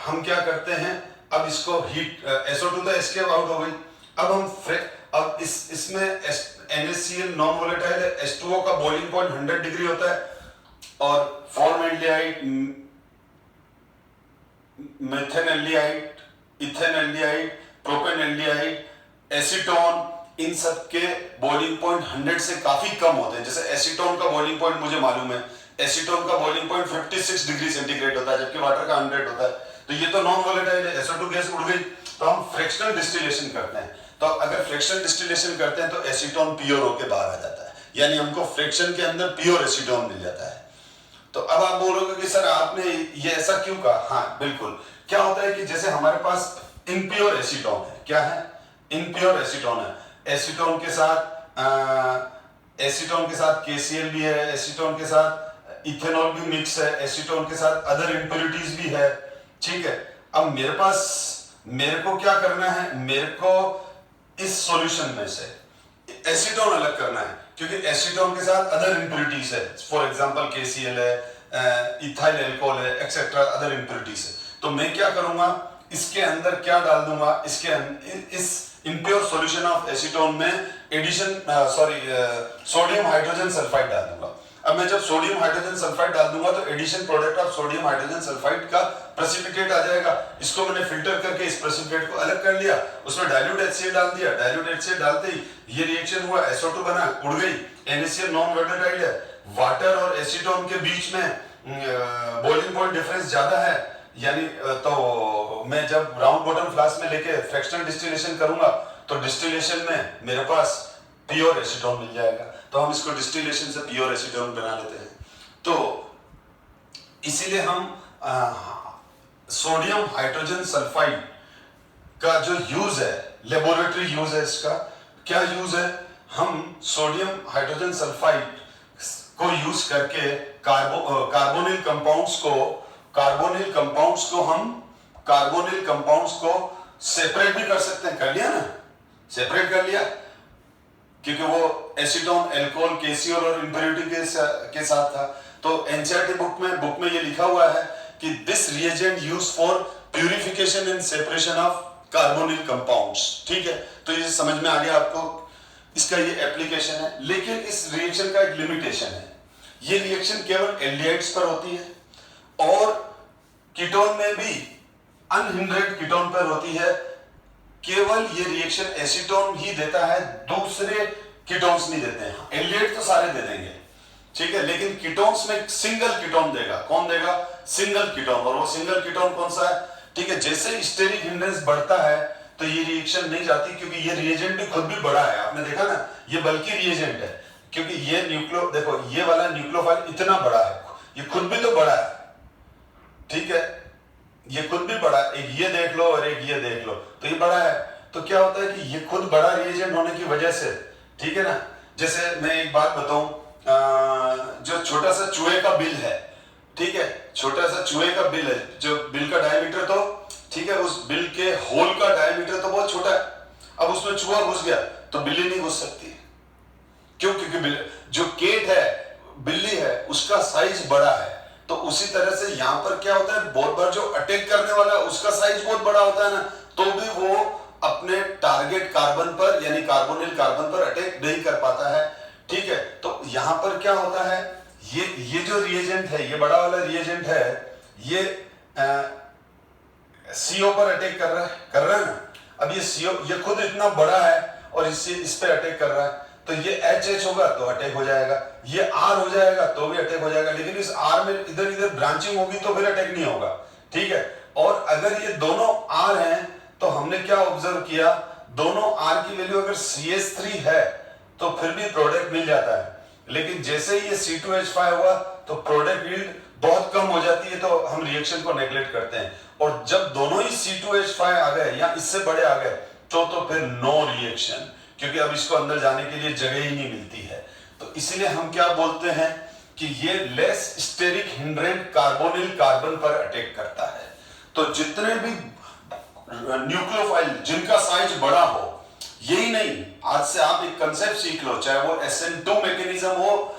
[SPEAKER 1] हम क्या करते हैं? अब इसको हीट, SO2 तो एस्केप आउट हो गई। अब इसमें NaCl नॉन वोलेटाइल है, H2O का बॉइलिंग पॉइंट 100 डिग्री होता है, और फॉर्मेल्डिहाइड, मेथेनएल्डिहाइड, इथेनएल्डिहाइड, प्रोपेनएल्डिहाइड, एसीटोन, इन सब के बॉइलिंग पॉइंट 100 से काफी कम होते हैं। जैसे एसीटोन का बॉइलिंग पॉइंट मुझे मालूम है, एसीटोन का बॉइलिंग पॉइंट 56 डिग्री सेंटीग्रेड होता है, जबकि वाटर का 100 होता है। तो ये तो नॉन वोलेटाइल है, SO2 गैस उड़ गई, तो हम फ्रैक्शनल डिस्टिलेशन करते हैं। तो अगर फ्रैक्शनल डिस्टिलेशन करते हैं तो एसीटोन प्योर होकर बाहर आ जाता है, यानी हमको फ्रैक्शन के अंदर प्योर एसीटोन मिल जाता है। तो अब आप बोलोगे कि सर आपने ये ऐसा क्यों कहा? हाँ बिल्कुल, क्या होता है कि जैसे हमारे पास इम्प्योर एसीटोन है, क्या है? इम्प्योर एसीटोन है। एसीटोन के साथ KCl भी है, एसीटोन के साथ इथेनॉल भी मिक्स है, एसीटोन के साथ अदर इंप्योरिटीज भी है, ठीक है। अब मेरे को क्या करना है? मेरे को इस सॉल्यूशन में से एसीटोन अलग करना है, क्योंकि एसीटोन के साथ अदर इंप्योरिटीज है, फॉर एग्जांपल KCl है, इथाइल अल्कोहल है, एक्सेट्रा अदर इंप्योरिटीज है। तो मैं क्या करूंगा? इसके अंदर क्या डाल दूंगा? इस इम्प्योर सॉल्यूशन ऑफ एसीटोन में सोडियम हाइड्रोजन सल्फाइड डाल दूंगा। अब मैं जब सोडियम हाइड्रोजन सल्फाइड डाल दूंगा तो addition product of sodium hydrogen sulphide का प्रेसिपिटेट आ जाएगा। इसको मैंने फिल्टर करके इस प्रेसिपिटेट को अलग कर लिया, उसमें डाइल्यूट HCl डाल दिया, डाइल्यूट HCl डालते ही ये रिएक्शन हुआ, SO2 बना, उड़ गई, NaCl नॉन वोलेटाइल है, वाटर और एसीटोन के बीच में बॉइलिंग पॉइंट डिफरेंस ज्यादा है, यानी तो मैं जब राउंड बॉटम फ्लास्क में लेके फ्रैक्शनल डिस्टिलेशन करूंगा तो डिस्टिलेशन में मेरे पास प्योर एसीटोन मिल जाएगा। तो हम इसको डिस्टिलेशन से प्योर एसीटोन बना लेते हैं। तो इसीलिए हम सोडियम हाइड्रोजन सल्फाइड का जो यूज है, लेबोरेटरी यूज है, इसका क्या यूज है? हम सोडियम हाइड्रोजन सल्फाइड को यूज करके कार्बोनिल कंपाउंड्स को सेपरेट भी कर सकते हैं। कर लिया ना, सेपरेट कर लिया, क्योंकि वो एसीटोन, अल्कोहल, KCl और इंप्योरिटी के साथ था। तो एनसीईआरटी बुक में ये लिखा हुआ है कि this reagent use for purification and separation of carbonyl compounds. ठीक है, तो ये समझ में आ गया आपको, इसका ये एप्लीकेशन है। लेकिन इस रिएक्शन का एक लिमिटेशन है, ये रिएक्शन केवल एल्डिहाइड्स पर होती है और कीटोन में भी अनहिंड्रेड कीटोन पर होती है। केवल ये रिएक्शन एसीटोन ही देता है, दूसरे कीटोन्स नहीं देते हैं। एल्डिहाइड तो सारे दे देंगे, ठीक है, लेकिन कीटोन्स में सिंगल कीटोन देगा। कौन देगा? Single ketone. और वो सिंगल कीटोन कौन सा है? ठीक है, जैसे स्टेरिक हिंड्रेंस बढ़ता है तो ये रिएक्शन नहीं जाती, क्योंकि ये रिएजेंट भी खुद भी बड़ा है। आपने देखा ना, ये बल्कि रिएजेंट है, क्योंकि ये देखो ये वाला न्यूक्लियोफाइल इतना बड़ा है, ये खुद भी तो बड़ा है। ठीक है, ये खुद भी बड़ा, एक ये देख लो और एक ये देख लो, तो ये बड़ा है। तो क्या होता है कि ये खुद बड़ा रिएजेंट होने की वजह से, ठीक है ना, जैसे मैं एक बात बताऊं, जो छोटा सा चूहे का बिल है, ठीक है, छोटा सा चूहे का बिल है, जो बिल का डायमीटर तो, ठीक है, उस बिल के होल का डायमीटर तो बहुत छोटा है। अब उसमें चूहा घुस गया तो बिल्ली नहीं घुस सकती। क्यों? क्योंकि जो केट है, बिल्ली है, उसका साइज बड़ा है। तो उसी तरह से यहां पर क्या होता है, बहुत बार जो अटैक करने वाला है उसका साइज बहुत बड़ा होता है ना, तो भी वो अपने टारगेट कार्बन पर यानी कार्बोनिल कार्बन पर अटैक नहीं कर पाता है। ठीक है, तो यहां पर क्या होता है, ये जो रिएजेंट है, ये बड़ा वाला रिएजेंट है, ये CO पर अटैक कर रहा है ना। अब ये CO ये खुद इतना बड़ा है और इस पे अटैक कर रहा है, तो ये H होगा तो अटैक हो जाएगा, ये R हो जाएगा तो भी अटैक हो जाएगा। लेकिन इस R में इधर इधर ब्रांचिंग होगी तो फिर अटैक नहीं होगा। ठीक है, और अगर ये दोनों R हैं तो हमने क्या ऑब्जर्व किया, दोनों R की वैल्यू अगर CH3 है तो फिर भी प्रोडक्ट मिल जाता है। लेकिन जैसे ही ये C2H5 हुआ तो प्रोडक्ट यील्ड बहुत कम हो जाती है, तो हम रिएक्शन को नेग्लेक्ट करते हैं। और जब दोनों ही C2H5 आ गए या इससे बड़े आ गए तो फिर नो रिएक्शन, क्योंकि अब इसको अंदर जाने के लिए जगह ही नहीं मिलती है। तो इसलिए हम क्या बोलते हैं कि ये लेस स्टेरिक हिंड्रेंट कार्बोनिल कार्बन पर अटैक करता है। तो जितने भी न्यूक्लियोफाइल जिनका साइज बड़ा हो, यही नहीं, आज से आप एक कंसेप्ट सीख लो, चाहे वो SN2 मैकेनिज्म हो,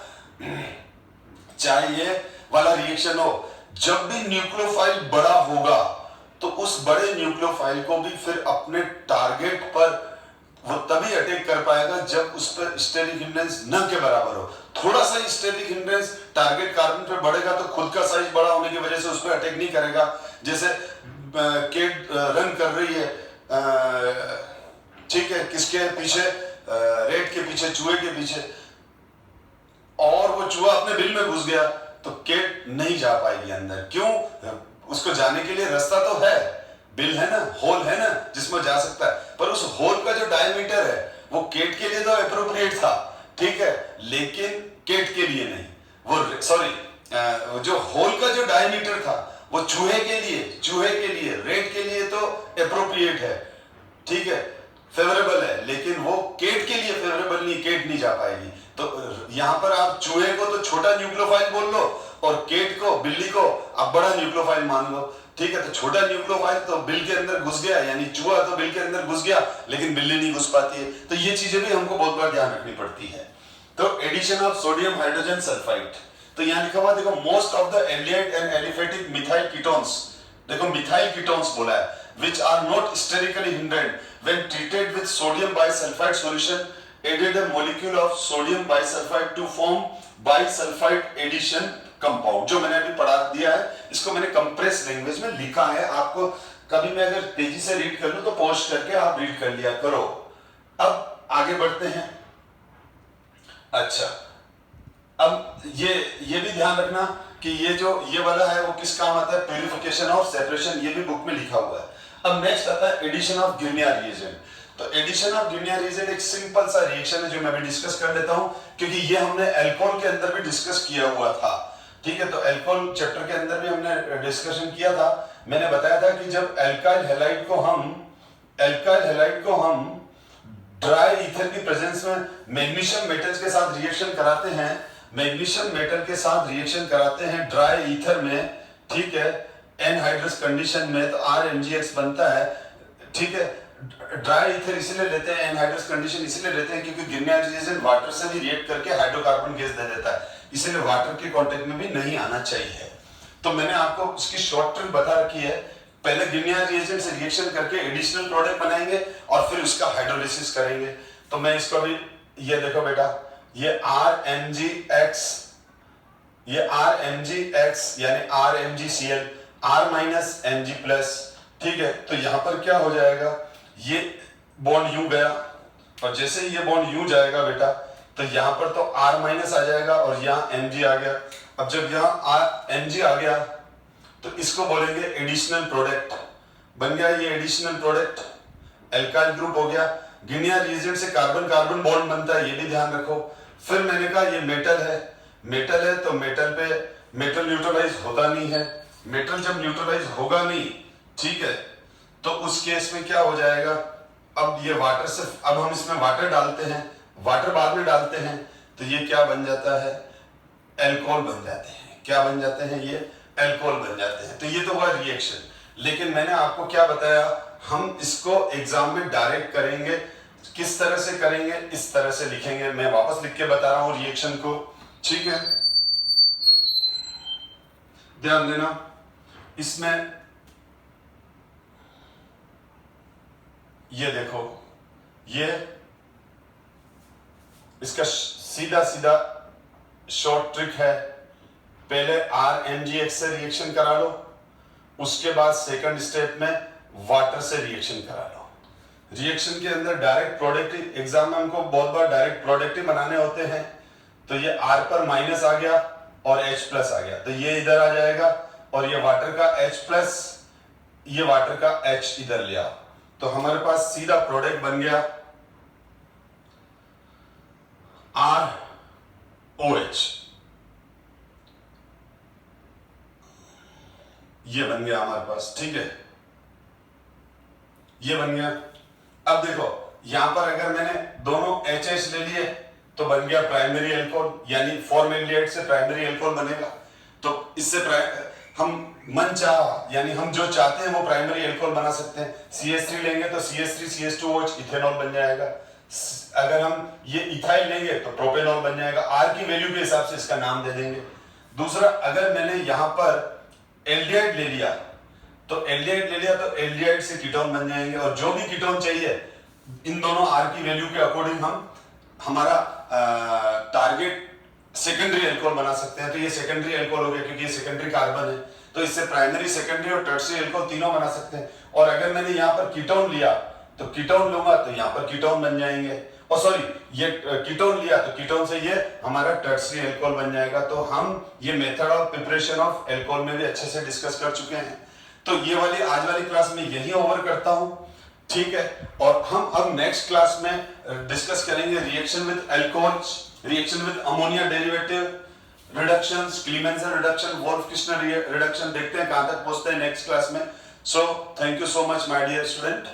[SPEAKER 1] चाहे ये वाला रिएक्शन हो, जब भी न्यूक्लियोफाइल बड़ा होगा तो उस बड़े न्यूक्लियोफाइल को भी फिर अपने टारगेट पर वो तभी अटैक कर पाएगा जब उस पर स्टेरिक हिंड्रेंस न के बराबर हो। थोड़ा सा स्टेरिक हिंड्रेंस टारगेट कार्बन पे बढ़ेगा तो खुद का साइज बड़ा होने की वजह से उस पर अटैक नहीं करेगा। जैसे केट रन कर रही है, ठीक है, किसके पीछे, रेट के पीछे, चूहे के पीछे, और वो चूहा अपने बिल में घुस गया तो केट नहीं जा पाएगी अंदर। क्यों? उसको जाने के लिए रास्ता तो है, बिल है ना, होल है ना जिसमें जा सकता है, पर उस होल का जो डायमीटर है वो केट के लिए तो एप्रोप्रिएट था, ठीक है, लेकिन केट के लिए नहीं। वो सॉरी, जो होल का जो डायमीटर था वो चूहे के लिए रेट के लिए तो एप्रोप्रिएट है, ठीक है, फेवरेबल है, लेकिन वो केट के लिए फेवरेबल नहीं, केट नहीं जा पाएगी। तो यहां पर आप चूहे को तो छोटा न्यूक्लियोफाइल बोल लो और केट को, बिल्ली को आप बड़ा न्यूक्लियोफाइल मान लो, ठीक है। तो छोटा न्यूक्लियोफाइल तो बिल के अंदर घुस गया, यानी चूहा तो बिल के अंदर घुस गया, लेकिन बिल्ली नहीं घुस पाती है। तो ये चीजें भी हमको बहुत बार ध्यान रखनी पड़ती है। तो addition of sodium hydrogen sulphide, तो यहां लिखा हुआ देखो, most of the aldehyde and aliphatic methyl ketones, देखो मिथाइल कीटोन्स बोला है, which are not sterically hindered when treated with sodium bisulfite solution, added a molecule of sodium bisulfite to form bisulfite addition compound। जो मैंने अभी पढ़ा दिया है, इसको मैंने कंप्रेस लैंग्वेज में लिखा है, आपको कभी मैं अगर तेजी से रीड कर लूं तो पॉज करके आप रीड कर लिया करो। अब आगे बढ़ते हैं। अच्छा, अब ये भी ध्यान रखना कि ये वाला है वो किस काम आता है, प्यूरिफिकेशन और सेपरेशन, ये भी बुक में लिखा हुआ है। अब नेक्स्ट आता है एडिशन ऑफ ग्रिनियर रिएजेंट। तो एडिशन ऑफ ग्रिनियर रिएजेंट एक सिंपल सा रिएक्शन है जो मैं भी डिस्कस कर लेता हूं, क्योंकि ये हमने अल्कोहल के अंदर भी डिस्कस किया हुआ था, ठीक है। तो अल्कोहल चैप्टर के अंदर भी हमने डिस्कशन किया था। मैंने बताया था कि जब अल्काइल हैलाइड को हम ड्राई ईथर की प्रेजेंस में मैग्नीशियम मेटल्स के साथ रिएक्शन कराते हैं, मैग्नीशियम मेटल के साथ रिएक्शन कराते हैं ड्राई ईथर में, ठीक है, एनहाइड्रस कंडीशन में, तो RMgX बनता है, ठीक है। ड्राई ईथर इसलिए लेते हैं, एनहाइड्रस कंडीशन इसलिए लेते हैं क्योंकि ग्रिनियर रिएजेंट वाटर से भी रिएक्ट करके हाइड्रोकार्बन गैस दे देता है, इसलिए वाटर के कांटेक्ट में भी नहीं आना चाहिए। तो मैंने आपको उसकी शॉर्ट ट्रिक बता रखी है। पहले गिनिया रिएजेंट से रिएक्शन करके एडिशनल प्रोडक्ट बनाएंगे और फिर उसका हाइड्रोलिसिस करेंगे। तो मैं इसको भी, ये देखो बेटा, ये RMgX, ये RMgX यानी RMgCl, R minus Mg plus, ठीक है। तो यहां पर क्या हो जाएगा, ये बॉन्ड यू गया, और जैसे ही ये बॉन्ड यू जाएगा बेटा, तो यहां पर तो R माइनस आ जाएगा और यहाँ Mg आ गया। अब जब यहाँ Mg आ गया तो इसको बोलेंगे एडिशनल प्रोडक्ट, बन गया ये एडिशनल प्रोडक्ट, एल्काइल ग्रुप हो गया। गिनिया रिएजेंट से कार्बन कार्बन बॉन्ड बनता है, ये भी ध्यान रखो। फिर मैंने कहा ये मेटल है, मेटल है तो मेटल पे मेटल न्यूट्रलाइज होता नहीं है। मेटल जब न्यूट्रलाइज होगा नहीं, ठीक है, तो उस केस में क्या हो जाएगा, अब ये वाटर से, अब हम इसमें वाटर डालते हैं, वाटर बाद में डालते हैं, तो ये क्या बन जाता है, एल्कोहल बन जाते हैं। क्या बन जाते हैं, ये एल्कोहल बन जाते हैं। तो ये तो हुआ रिएक्शन। लेकिन मैंने आपको क्या बताया, हम इसको एग्जाम में डायरेक्ट करेंगे। किस तरह से करेंगे, इस तरह से लिखेंगे। मैं वापस लिख के बता रहा हूं रिएक्शन को, ठीक है, ध्यान देना। इसमें ये देखो, ये इसका सीधा सीधा शॉर्ट ट्रिक है। पहले RMgX से रिएक्शन करा लो, उसके बाद सेकंड स्टेप में वाटर से रिएक्शन करा लो। रिएक्शन के अंदर डायरेक्ट प्रोडक्ट, एग्जाम में हमको बहुत बार डायरेक्ट प्रोडक्ट ही बनाने होते हैं। तो ये R पर माइनस आ गया और H प्लस आ गया, तो ये इधर आ जाएगा, और ये वाटर का H प्लस, ये वाटर का H इधर लिया, तो हमारे पास सीधा प्रोडक्ट बन गया ROH, ये बन गया हमारे पास, ठीक है, ये बन गया। अब देखो यहां पर अगर मैंने दोनों HH ले लिए तो बन गया प्राइमरी अल्कोहल, यानी फॉर्मेल्डिहाइड से प्राइमरी अल्कोहल बनेगा। तो इससे हम मन चाह, यानी हम जो चाहते हैं वो प्राइमरी अल्कोहल बना सकते हैं। CH3 लेंगे तो CH3 CH2OH इथेनॉल बन जाएगा। अगर हम ये इथाइल लेंगे तो प्रोपेनॉल बन जाएगा। R की वैल्यू के हिसाब से इसका नाम दे देंगे। दूसरा, अगर मैंने यहां पर एल्डिहाइड ले लिया तो एल्डिहाइड से कीटोन बन जाएंगे, और जो भी कीटोन चाहिए इन दोनों R की वैल्यू के अकॉर्डिंग हम हमारा टारगेट सेकेंडरी अल्कोहल बना सकते हैं। तो ये सेकेंडरी अल्कोहल हो गया क्योंकि ये सेकेंडरी कार्बन है, तो इससे प्राइमरी, सेकेंडरी और टर्शियरी अल्कोहल तीनों बना सकते हैं। और अगर मैंने यहाँ पर कीटोन लिया तो कीटोन लूंगा तो यहाँ पर कीटोन बन जाएंगे, और सॉरी ये कीटोन लिया तो कीटोन से ये हमारा टर्शियरी अल्कोहल बन जाएगा। तो हम ये method of preparation of alcohol में भी अच्छे से डिस्कस कर चुके हैं। तो ये वाली आज वाली क्लास में यही ओवर करता हूं, ठीक है। और हम अब नेक्स्ट क्लास में डिस्कस करेंगे reaction with alcohols, reaction with ammonia derivative reductions, Clemmensen reduction, Wolff Kishner reduction. देखते हैं कहां तक पहुंचते हैं नेक्स्ट क्लास में। So thank you so much my dear student.